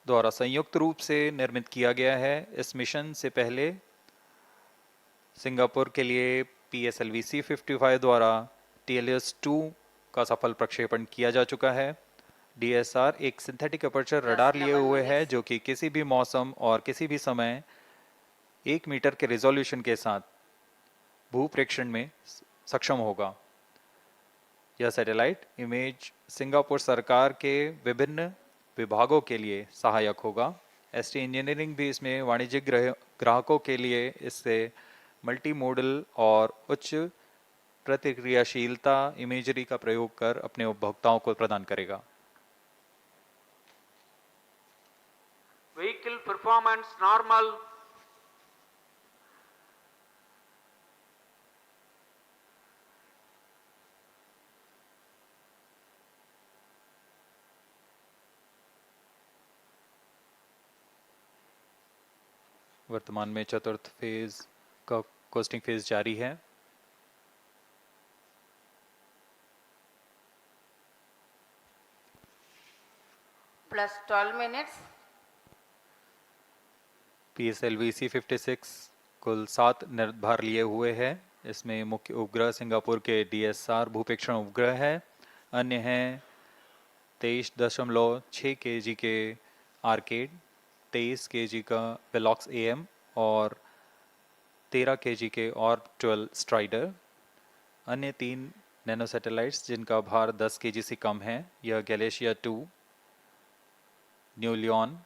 द्वारा संयुक्त रूप से निर्मित किया गया है। इस मिशन से पहले सिंगापुर के लिए PSLV-C56 द्वारा TLS-2 का सफल प्रक्षेपण किया जा चुका है। DSR एक सिंथेटिक अपर्चर रडार लिए हुए है जो कि किसी भी मौसम और किसी भी समय 1 मीटर के रिजोल्यूशन के साथ भूप्रेक्षण में सक्षम होगा। यह सैटेलाइट इमेज सिंगापुर सरकार के विभिन्न विभागों के लिए सहायक होगा। ST इंजीनियरिंग भी इसमें वाणिज्यिक ग्राहकों के लिए इससे मल्टी मोडल और उच्च प्रतिक्रियाशीलता इमेजरी का प्रयोग कर अपने उपभोक्ताओं को प्रदान करेगा। Vehicle performance normal. वर्तमान में चतुर्थ फेज का कोस्टिंग फेज जारी है। Plus 12 minutes. PSLV C56 कुल 7 निर्धार लिए हुए है। इसमें मुख्य उपग्रह सिंगापुर के Ds-Sar भूपेक्षण उपग्रह है। अन्य हैं 23.6 kg के आर्केड, 23 kg का वेलॉक्स AM और 13 kg के ऑर्बिटल स्ट्राइडर। अन्य 3 नैनो सैटेलाइट्स जिनका भार 10 kg से कम है, यह गैलेशिया 2, न्यू लियोन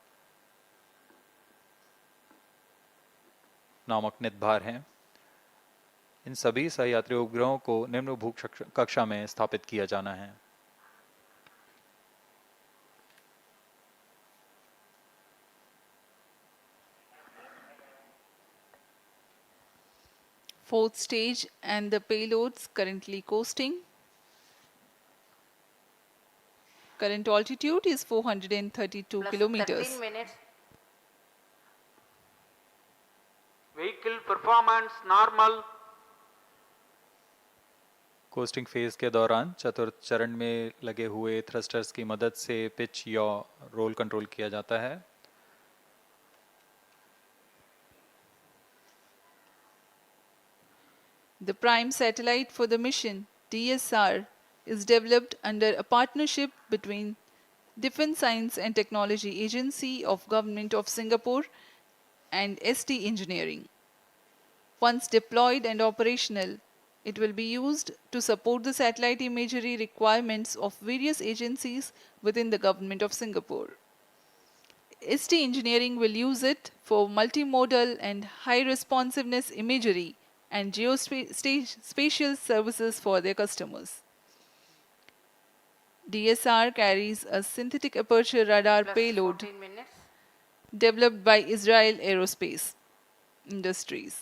नामक नितभार हैं। इन सभी सहयात्री उपग्रहों को निम्न भू कक्षा में स्थापित किया जाना है। Fourth stage and the payloads currently coasting. Current altitude is 432 Plus kilometers. 13 minutes. Vehicle performance normal. Costing phase के दौरान चतुर्थ चरण में लगे हुए थ्रस्टर्स की मदद से पिच या रोल कंट्रोल किया जाता है। The prime satellite for the mission, Ds-Sar, is developed under a partnership between Defence Science and Technology Agency of Government of Singapore and ST Engineering. Once deployed and operational, it will be used to support the satellite imagery requirements of various agencies within the Government of Singapore. ST Engineering will use it for multimodal and high responsiveness imagery and geospatial services for their customers. Ds-Sar carries a synthetic aperture radar Plus payload 14 minutes. developed by Israel Aerospace Industries.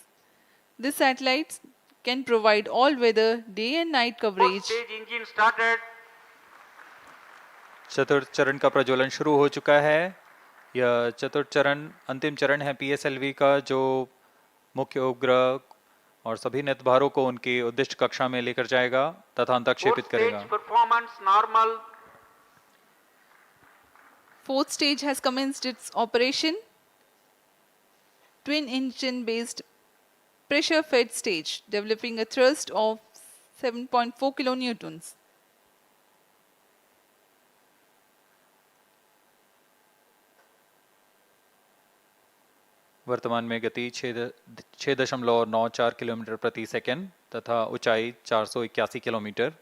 This satellite can provide all-weather day and night Fourth coverage. stage engine started. चतुर्थ चरण का प्रज्वलन शुरू हो चुका है। यह चतुर्थ चरण अंतिम चरण है PSLV का, जो मुख्य उपग्रह और सभी नितभारों को उनकी उद्दिष्ट कक्षा में लेकर जाएगा तथा अंतक्षेपित Fourth करेगा। stage performance normal. Fourth stage has commenced its operation. Twin engine based pressure fed stage developing a thrust of 7.4 kilonewtons. वर्तमान में गति 6.94 किलोमीटर प्रति सेकंड तथा ऊंचाई 481 किलोमीटर।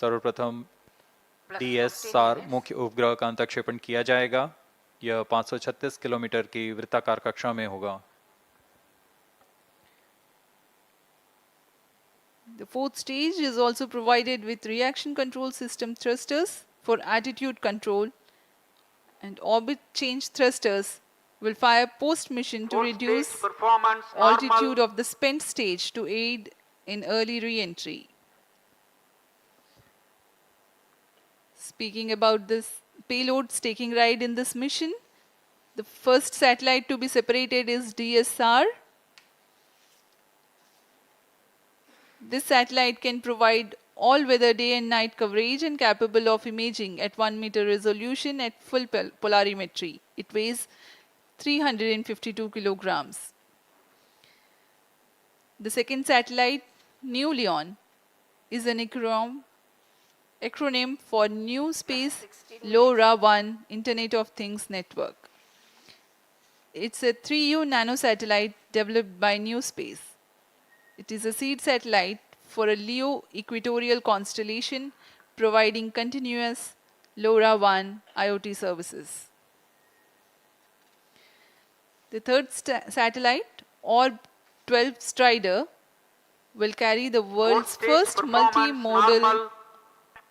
सर्वप्रथम Plus Ds-Sar 15 minutes. मुख्य उपग्रह का अंतक्षेपण किया जाएगा। यह 536 किलोमीटर की वृत्ताकार कक्षा में होगा। The fourth stage is also provided with reaction control system thrusters for attitude control, and orbit change thrusters will fire post-mission to Fourth reduce stage performance altitude normal. of the spent stage to aid in early re-entry. Speaking about this payloads taking ride in this mission, the first satellite to be separated is Ds-Sar. This satellite can provide all-weather day and night coverage and capable of imaging at 1 meter resolution at full polarimetry. It weighs 352 kilograms. The second satellite, New Leon, is an acronym for New Space LoRaWAN Internet of Things Network. It's a 3U nanosatellite developed by New Space. It is a seed satellite for a LEO equatorial constellation providing continuous LoRaWAN IoT services. The third satellite, Orb 12 Strider will carry the world's Stage first performance multi-modal normal.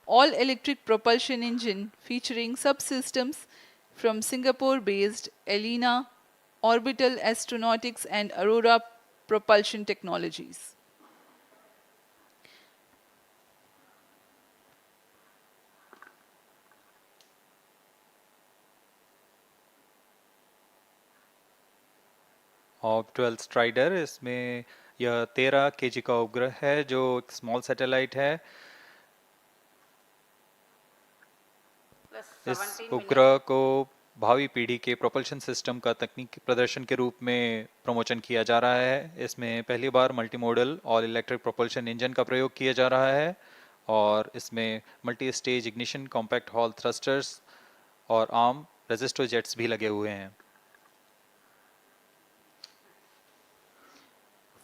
all-electric propulsion engine featuring subsystems from Singapore-based Elena Orbital Astronautics and Aurora Propulsion Technologies. ऑब 12 strider, इसमें यह 13 KG का उपग्रह है जो एक small satellite है। Plus इस 17 उपग्रह को भावी पीढ़ी के प्रोपल्शन सिस्टम का तकनीकी प्रदर्शन के रूप में प्रमोशन किया जा रहा है। इसमें पहली बार multi model all electric propulsion engine का प्रयोग किया जा रहा है और इसमें multi stage ignition, compact hall thrusters और आर्म रेजिस्टर जेट्स भी लगे हुए हैं।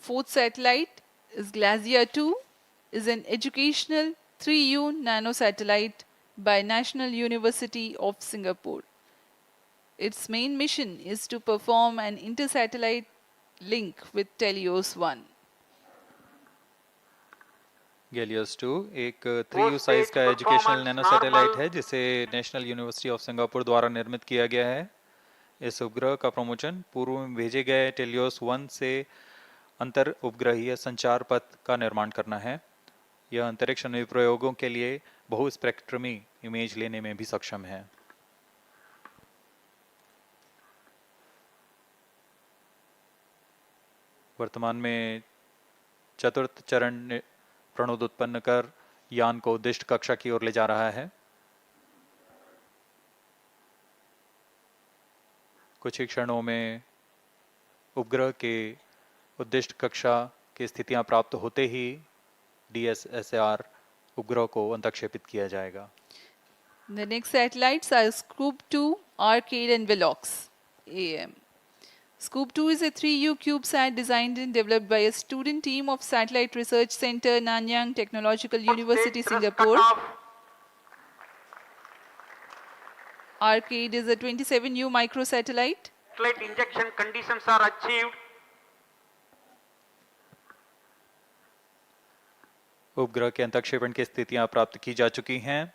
Fourth satellite is Glacier 2, is an educational 3U nanosatellite by National University of Singapore. Its main mission is to perform an inter-satellite link with Telios 1. गैलियस 2 एक 3U size का educational nano satellite है जिसे national university of Singapore द्वारा निर्मित किया गया है। इस उपग्रह का प्रमोशन पूर्व में भेजे गए टेलियोस 1 से अंतर उपग्रहीय संचार पथ का निर्माण करना है। यह अंतरिक्ष अनुप्रयोगों के लिए बहु स्पेक्ट्रमी इमेज लेने में भी सक्षम है। वर्तमान में चतुर्थ चरण प्रणोद उत्पन्न कर यान को उद्दिष्ट कक्षा की ओर ले जा रहा है। कुछ ही क्षणों में उपग्रह के उद्दिष्ट कक्षा की स्थितियां प्राप्त होते ही DSSR उपग्रह को अंतक्षेपित किया जाएगा। The next satellites are Scoop 2, Arcade and Velox AM. Scoop 2 is a 3U CubeSat designed and developed by a student team of Satellite Research Center, Nanyang Technological University, Singapore. Arcade is a 27U microsatellite. Satellite injection conditions are achieved. उपग्रह के अंतक्षेपण की स्थितियां प्राप्त की जा चुकी हैं।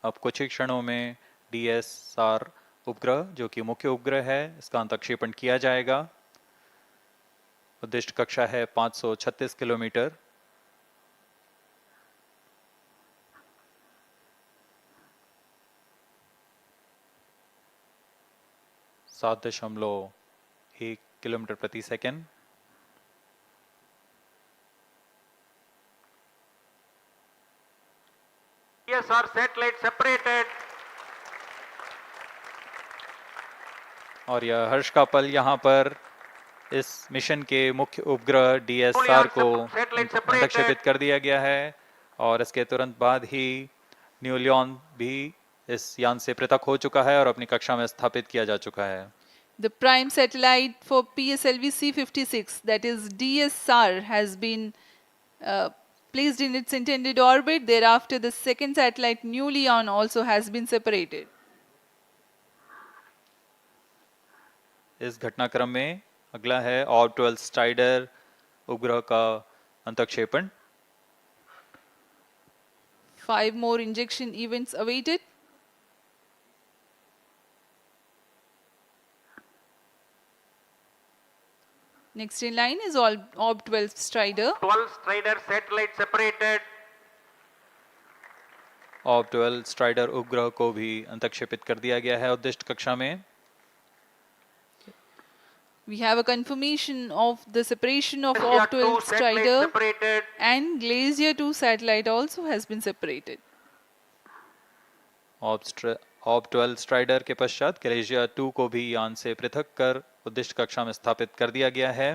अब कुछ ही क्षणों में Ds-Sar उपग्रह, जो कि मुख्य उपग्रह है, इसका अंतक्षेपण किया जाएगा। उद्दिष्ट कक्षा है 536 किलोमीटर। सात 7.1 किलोमीटर प्रति सेकंड। Ds-Sar satellite separated. और यह हर्ष का पल यहाँ पर इस मिशन के मुख्य उपग्रह Ds-Sar को अंतक्षेपित कर दिया गया है और इसके तुरंत बाद ही न्यूलियन भी इस यान से पृथक हो चुका है और अपनी कक्षा में स्थापित किया जा चुका है। The prime satellite for PSLV-C56, that is Ds-Sar, has been placed in its intended orbit. Thereafter, the second satellite, Nulion, also has been separated. इस घटनाक्रम में अगला है ऑब 12 स्ट्राइडर उपग्रह का अंतक्षेपण। 5 more injection events awaited. Next in line is Orb 12 Strider. 12 Strider satellite separated. ऑब 12 strider उपग्रह को भी अंतक्षेपित कर दिया गया है उद्दिष्ट कक्षा में। We have a confirmation of the separation of Orb 12 Strider and Glacier 2 satellite also has been separated. ऑब 12 strider के पश्चात ग्लेशियर 2 को भी यान से पृथक कर उद्दिष्ट कक्षा में स्थापित कर दिया गया है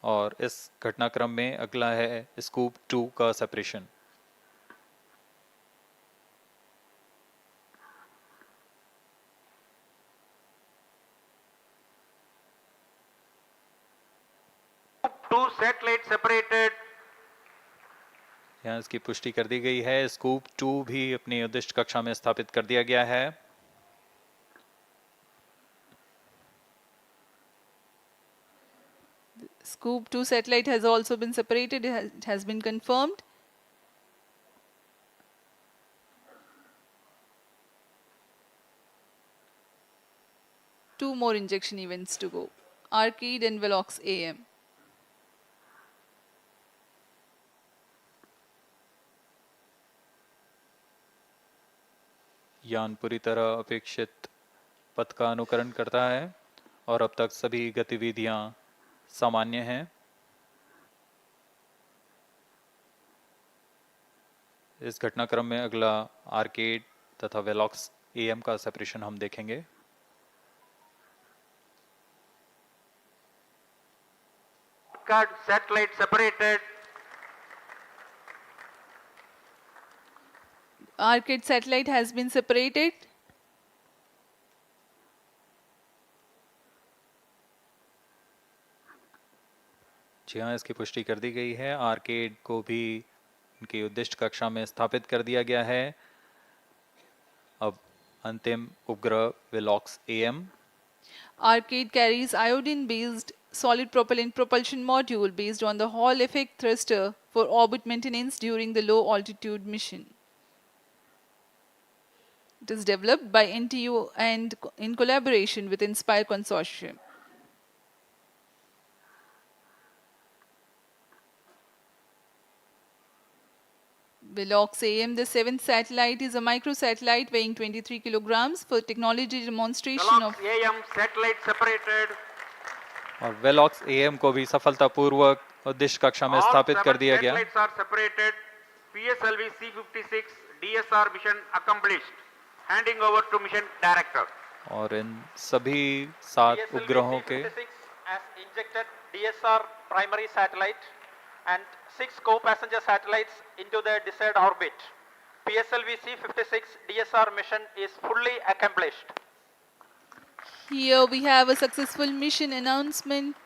और इस घटनाक्रम में अगला है स्कूप 2 का सेपरेशन। Two satellites separated. यहाँ इसकी पुष्टि कर दी गई है। स्कूप 2 भी अपनी उद्दिष्ट कक्षा में स्थापित कर दिया गया है। Scoop 2 satellite has also been separated. It has been confirmed. Two more injection events to go. Arcade and Velox AM. यान पूरी तरह अपेक्षित पथ का अनुकरण करता है और अब तक सभी गतिविधियां सामान्य हैं। इस घटनाक्रम में अगला आर्केड तथा वेलॉक्स एएम का सेपरेशन हम देखेंगे। Satellite separated. Arcade satellite has been separated. जी हाँ, इसकी पुष्टि कर दी गई है। आर्केड को भी उनकी उद्दिष्ट कक्षा में स्थापित कर दिया गया है। अब अंतिम उपग्रह Velox am. Arcade carries iodine-based solid propellant propulsion module based on the Hall effect thruster for orbit maintenance during the low altitude mission. It is developed by NTU and in collaboration with Inspire Consortium. Velox AM, the seventh satellite, is a microsatellite weighing 23 kilograms for technology demonstration of AM satellite separated. और Velox am को भी सफलतापूर्वक उद्दिष्ट कक्षा में स्थापित कर दिया गया। Satellites are separated. PSLV-C56 Ds-Sar mission accomplished. Handing over to mission director. और इन सभी 7 उपग्रहों के PSLV-C56 has injected Ds-Sar primary satellite and 6 co-passenger satellites into their desired orbit. PSLV-C56 Ds-Sar mission is fully accomplished. Here we have a successful mission announcement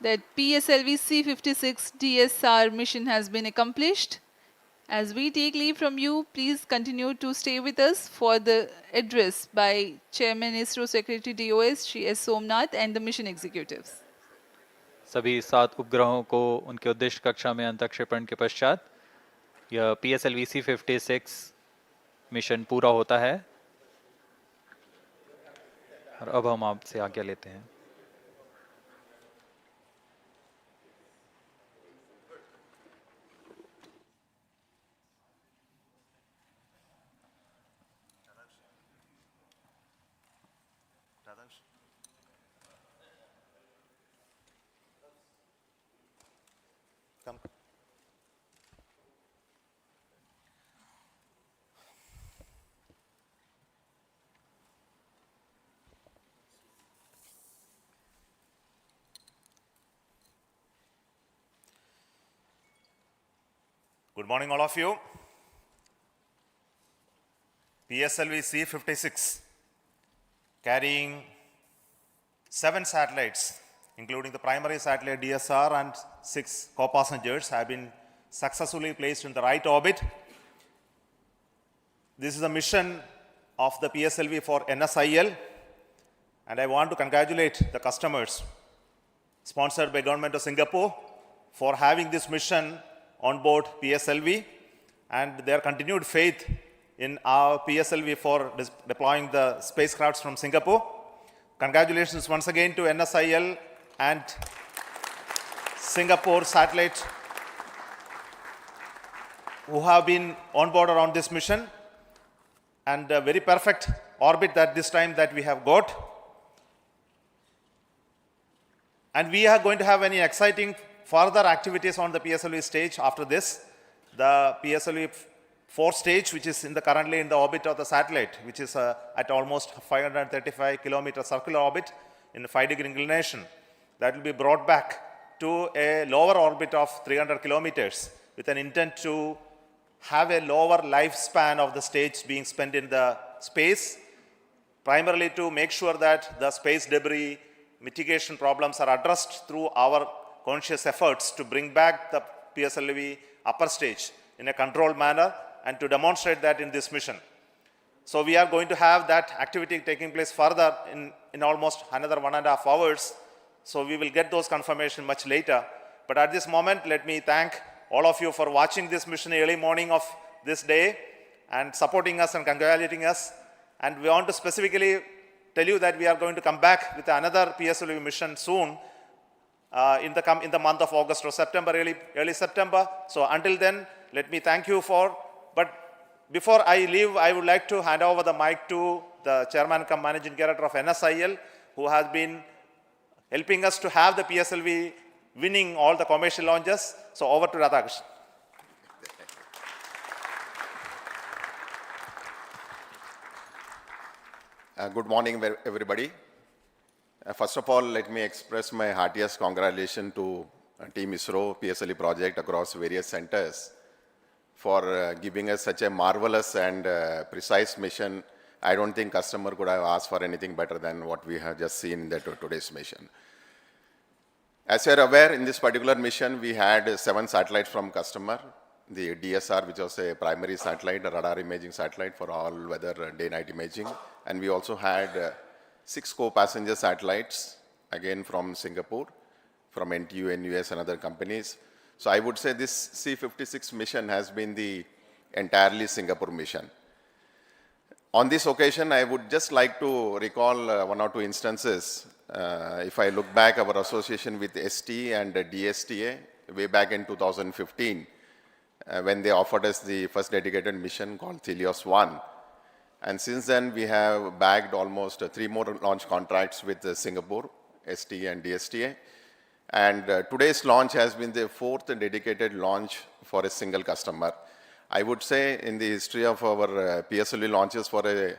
that PSLV-C56 Ds-Sar mission has been accomplished. As we take leave from you, please continue to stay with us for the address by Chairman ISRO Secretary DOS Shri S. Somnath and the mission executives. सभी 7 उपग्रहों को उनके उद्दिष्ट कक्षा में अंतःक्षेपण के पश्चात यह PSLV-C56 मिशन पूरा होता है। और अब हम आपसे आज्ञा लेते हैं। Good morning, all of you. PSLV-C56, carrying 7 satellites, including the primary satellite Ds-Sar and 6 co-passengers, have been successfully placed in the right orbit. This is a mission of the PSLV for NSIL, and I want to congratulate the customers sponsored by Government of Singapore for having this mission on board PSLV and their continued faith in our PSLV for deploying the spacecrafts from Singapore. Congratulations once again to NSIL and Singapore satellite who have been on board around this mission, and a very perfect orbit that this time that we have got. And we are going to have any exciting further activities on the PSLV stage after this. The PSLV 4 stage, which is currently in the orbit of the satellite, which is at almost 535 kilometer circular orbit in a 5-degree inclination, that will be brought back to a lower orbit of 300 kilometers with an intent to have a lower lifespan of the stage being spent in the space, primarily to make sure that the space debris mitigation problems are addressed through our conscious efforts to bring back the PSLV upper stage in a controlled manner and to demonstrate that in this mission. So we are going to have that activity taking place further in almost another 1.5 hours So we will get those confirmation much later. But at this moment, let me thank all of you for watching this mission early morning of this day and supporting us and congratulating us. And we want to specifically tell you that we are going to come back with another PSLV mission soon in the month of August or September, early September. So until then, let me thank you for. But before I leave, I would like to hand over the mic to the chairman cum managing director of NSIL, who has been helping us to have the PSLV winning all the commercial launches. So over to Radhakrishnan. Good morning, everybody. First of all, let me express my heartiest congratulations to Team ISRO PSLV project across various centers for giving us such a marvelous and precise mission. I don't think customer could have asked for anything better than what we have just seen in today's mission. As you are aware, in this particular mission, we had 7 satellites from customer. The Ds-Sar, which was a primary satellite, a radar imaging satellite for all weather day-night imaging. And we also had 6 co-passenger satellites, again from Singapore, from NTU, NUS and other companies. So I would say this C56 mission has been the entirely Singapore mission. On this occasion, I would just like to recall 1 or 2 instances. If I look back our association with ST and DSTA way back in 2015, when they offered us the first dedicated mission called Helios 1. And since then, we have bagged almost 3 more launch contracts with Singapore, ST and DSTA. And today's launch has been the 4th dedicated launch for a single customer. I would say in the history of our PSLV launches for a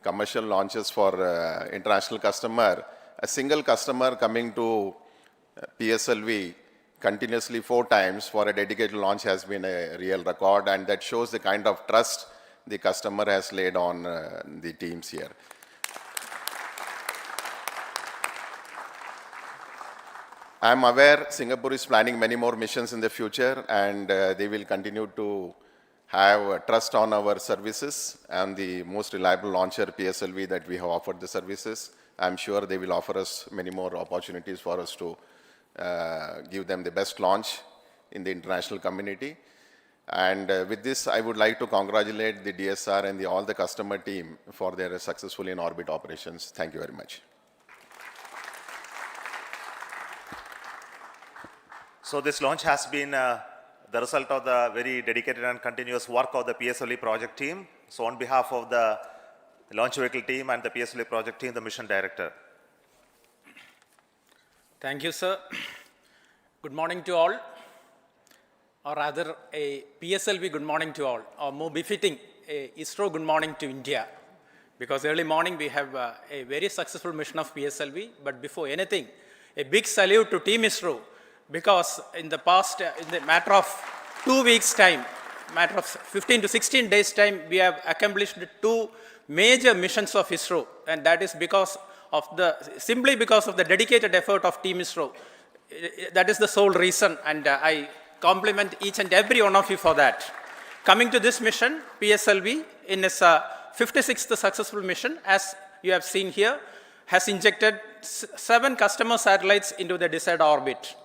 commercial launches for international customer, a single customer coming to PSLV continuously 4 times for a dedicated launch has been a real record, and that shows the kind of trust the customer has laid on the teams here. I am aware Singapore is planning many more missions in the future, and they will continue to have trust on our services and the most reliable launcher PSLV that we have offered the services. I am sure they will offer us many more opportunities for us to give them the best launch in the international community. And with this, I would like to congratulate the Ds-Sar and all the customer team for their successful in-orbit operations. Thank you very much. So this launch has been the result of the very dedicated and continuous work of the PSLV project team. So on behalf of the launch vehicle team and the PSLV project team, the mission director. Thank you, sir. Good morning to all, or rather a PSLV good morning to all, or more befitting a ISRO good morning to India. Because early morning we have a very successful mission of PSLV, but before anything, a big salute to Team ISRO, because in the past, in the matter of 2 weeks time, matter of 15 to 16 days time, we have accomplished 2 major missions of ISRO, and that is because of simply because of the dedicated effort of Team ISRO. That is the sole reason, and I compliment each and every one of you for that. Coming to this mission, PSLV, in its 56th successful mission, as you have seen here, has injected 7 customer satellites into the desired orbit.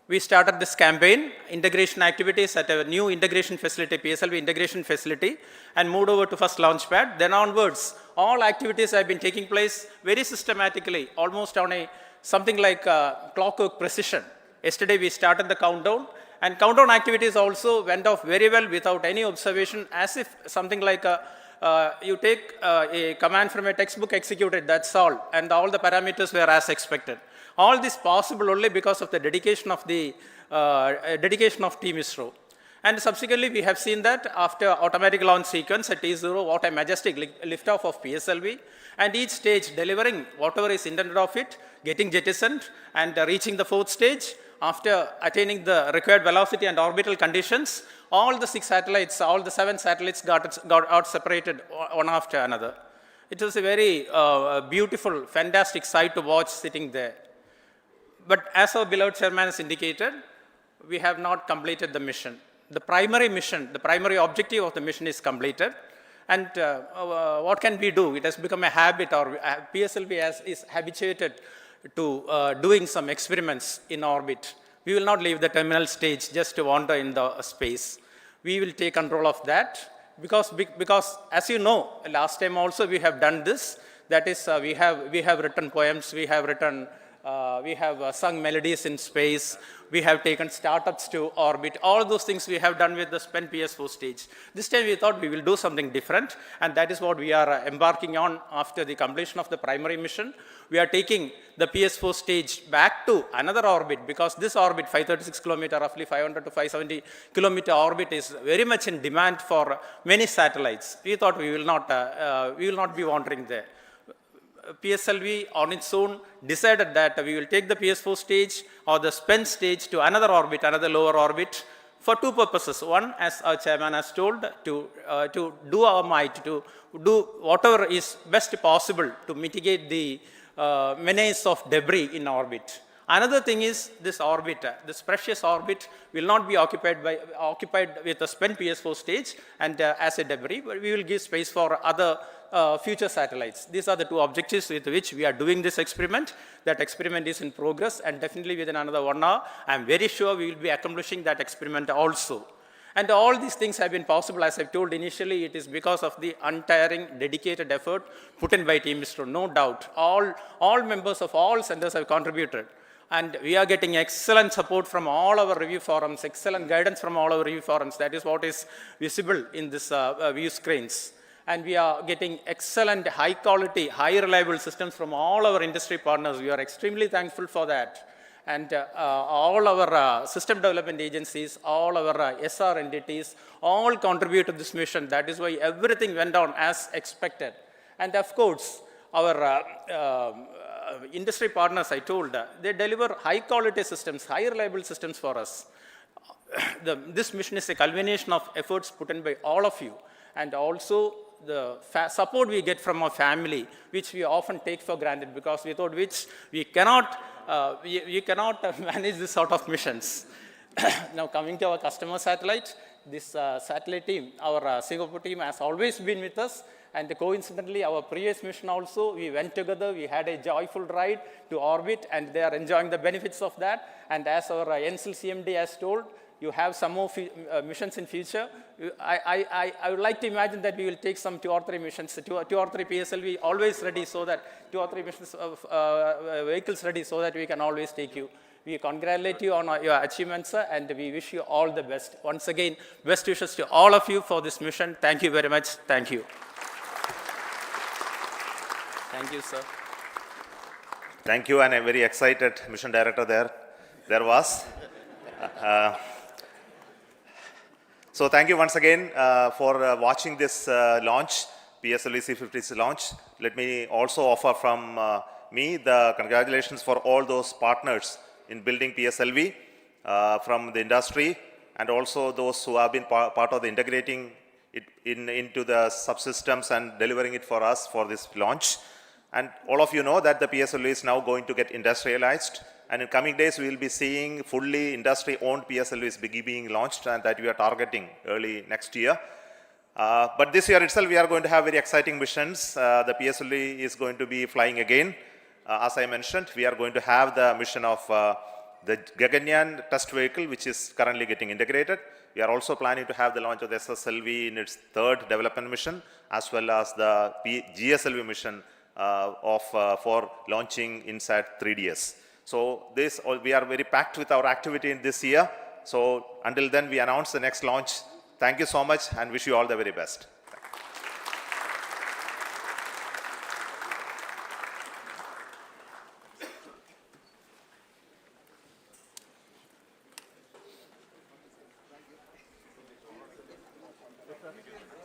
We started this campaign, integration activities at a new integration facility, PSLV integration facility, and moved over to first launch pad. Then onwards, all activities have been taking place very systematically, almost on something like clockwork precision. Yesterday we started the countdown, and countdown activities also went off very well without any observation, as if something like you take a command from a textbook, executed, that's all, and all the parameters were as expected. All this possible only because of the dedication of Team ISRO. And subsequently, we have seen that after automatic launch sequence at T0, what a majestic liftoff of PSLV, and each stage delivering whatever is intended of it, getting jettisoned and reaching the 4th stage. After attaining the required velocity and orbital conditions, all the 6 satellites, all the 7 satellites got out separated one after another. It was a very beautiful, fantastic sight to watch sitting there. But as our beloved chairman has indicated, we have not completed the mission. The primary mission, the primary objective of the mission is completed. And what can we do? It has become a habit, or PSLV is habituated to doing some experiments in orbit. We will not leave the terminal stage just to wander in the space. We will take control of that because as you know, last time also we have done this. That is, we have written poems, we have sung melodies in space, we have taken startups to orbit. All those things we have done with the spent PS4 stage. This time we thought we will do something different, and that is what we are embarking on after the completion of the primary mission. We are taking the PS4 stage back to another orbit, because this orbit, 536 kilometer, roughly 500 to 570 kilometer orbit, is very much in demand for many satellites. We thought we will not be wandering there. PSLV on its own decided that we will take the PS4 stage or the spent stage to another orbit, another lower orbit, for two purposes. One, as our chairman has told, to do our might, to do whatever is best possible to mitigate the menace of debris in orbit. Another thing is this orbit, this precious orbit will not be occupied with a spent PS4 stage and as a debris, but we will give space for other future satellites. These are the two objectives with which we are doing this experiment. That experiment is in progress, and definitely within another 1 hour, I am very sure we will be accomplishing that experiment also. And all these things have been possible, as I told initially, it is because of the untiring, dedicated effort put in by Team ISRO, no doubt. All members of all centers have contributed. And we are getting excellent support from all our review forums, excellent guidance from all our review forums. That is what is visible in this view screens. And we are getting excellent, high quality, high reliable systems from all our industry partners. We are extremely thankful for that. And all our system development agencies, all our SR entities, all contribute to this mission. That is why everything went on as expected. And of course, our industry partners, I told, they deliver high quality systems, high reliable systems for us. This mission is a culmination of efforts put in by all of you, and also the support we get from our family, which we often take for granted, because without which we cannot manage this sort of missions. Now coming to our customer satellite, this satellite team, our Singapore team, has always been with us. And coincidentally, our previous mission also, we went together, we had a joyful ride to orbit, and they are enjoying the benefits of that. And as our NCL CMD has told, you have some more missions in future. I would like to imagine that we will take some 2 or 3 missions, 2 or 3 PSLV always ready, so that 2 or 3 missions of vehicles ready, so that we can always take you. We congratulate you on your achievements, sir, and we wish you all the best. Once again, best wishes to all of you for this mission. Thank you very much. Thank you. Thank you, sir. Thank you, and I'm very excited mission director there was. So thank you once again for watching this launch, PSLV-C56 launch. Let me also offer from me the congratulations for all those partners in building PSLV from the industry, and also those who have been part of the integrating it into the subsystems and delivering it for us for this launch. And all of you know that the PSLV is now going to get industrialized, and in coming days we will be seeing fully industry-owned PSLVs being launched, and that we are targeting early next year. But this year itself we are going to have very exciting missions. The PSLV is going to be flying again. As I mentioned, we are going to have the mission of the Gaganyaan test vehicle, which is currently getting integrated. We are also planning to have the launch of the SSLV in its 3rd development mission, as well as the GSLV mission for launching inside 3DS. So we are very packed with our activity in this year. So until then, we announce the next launch. Thank you so much, and wish you all the very best. Thank you.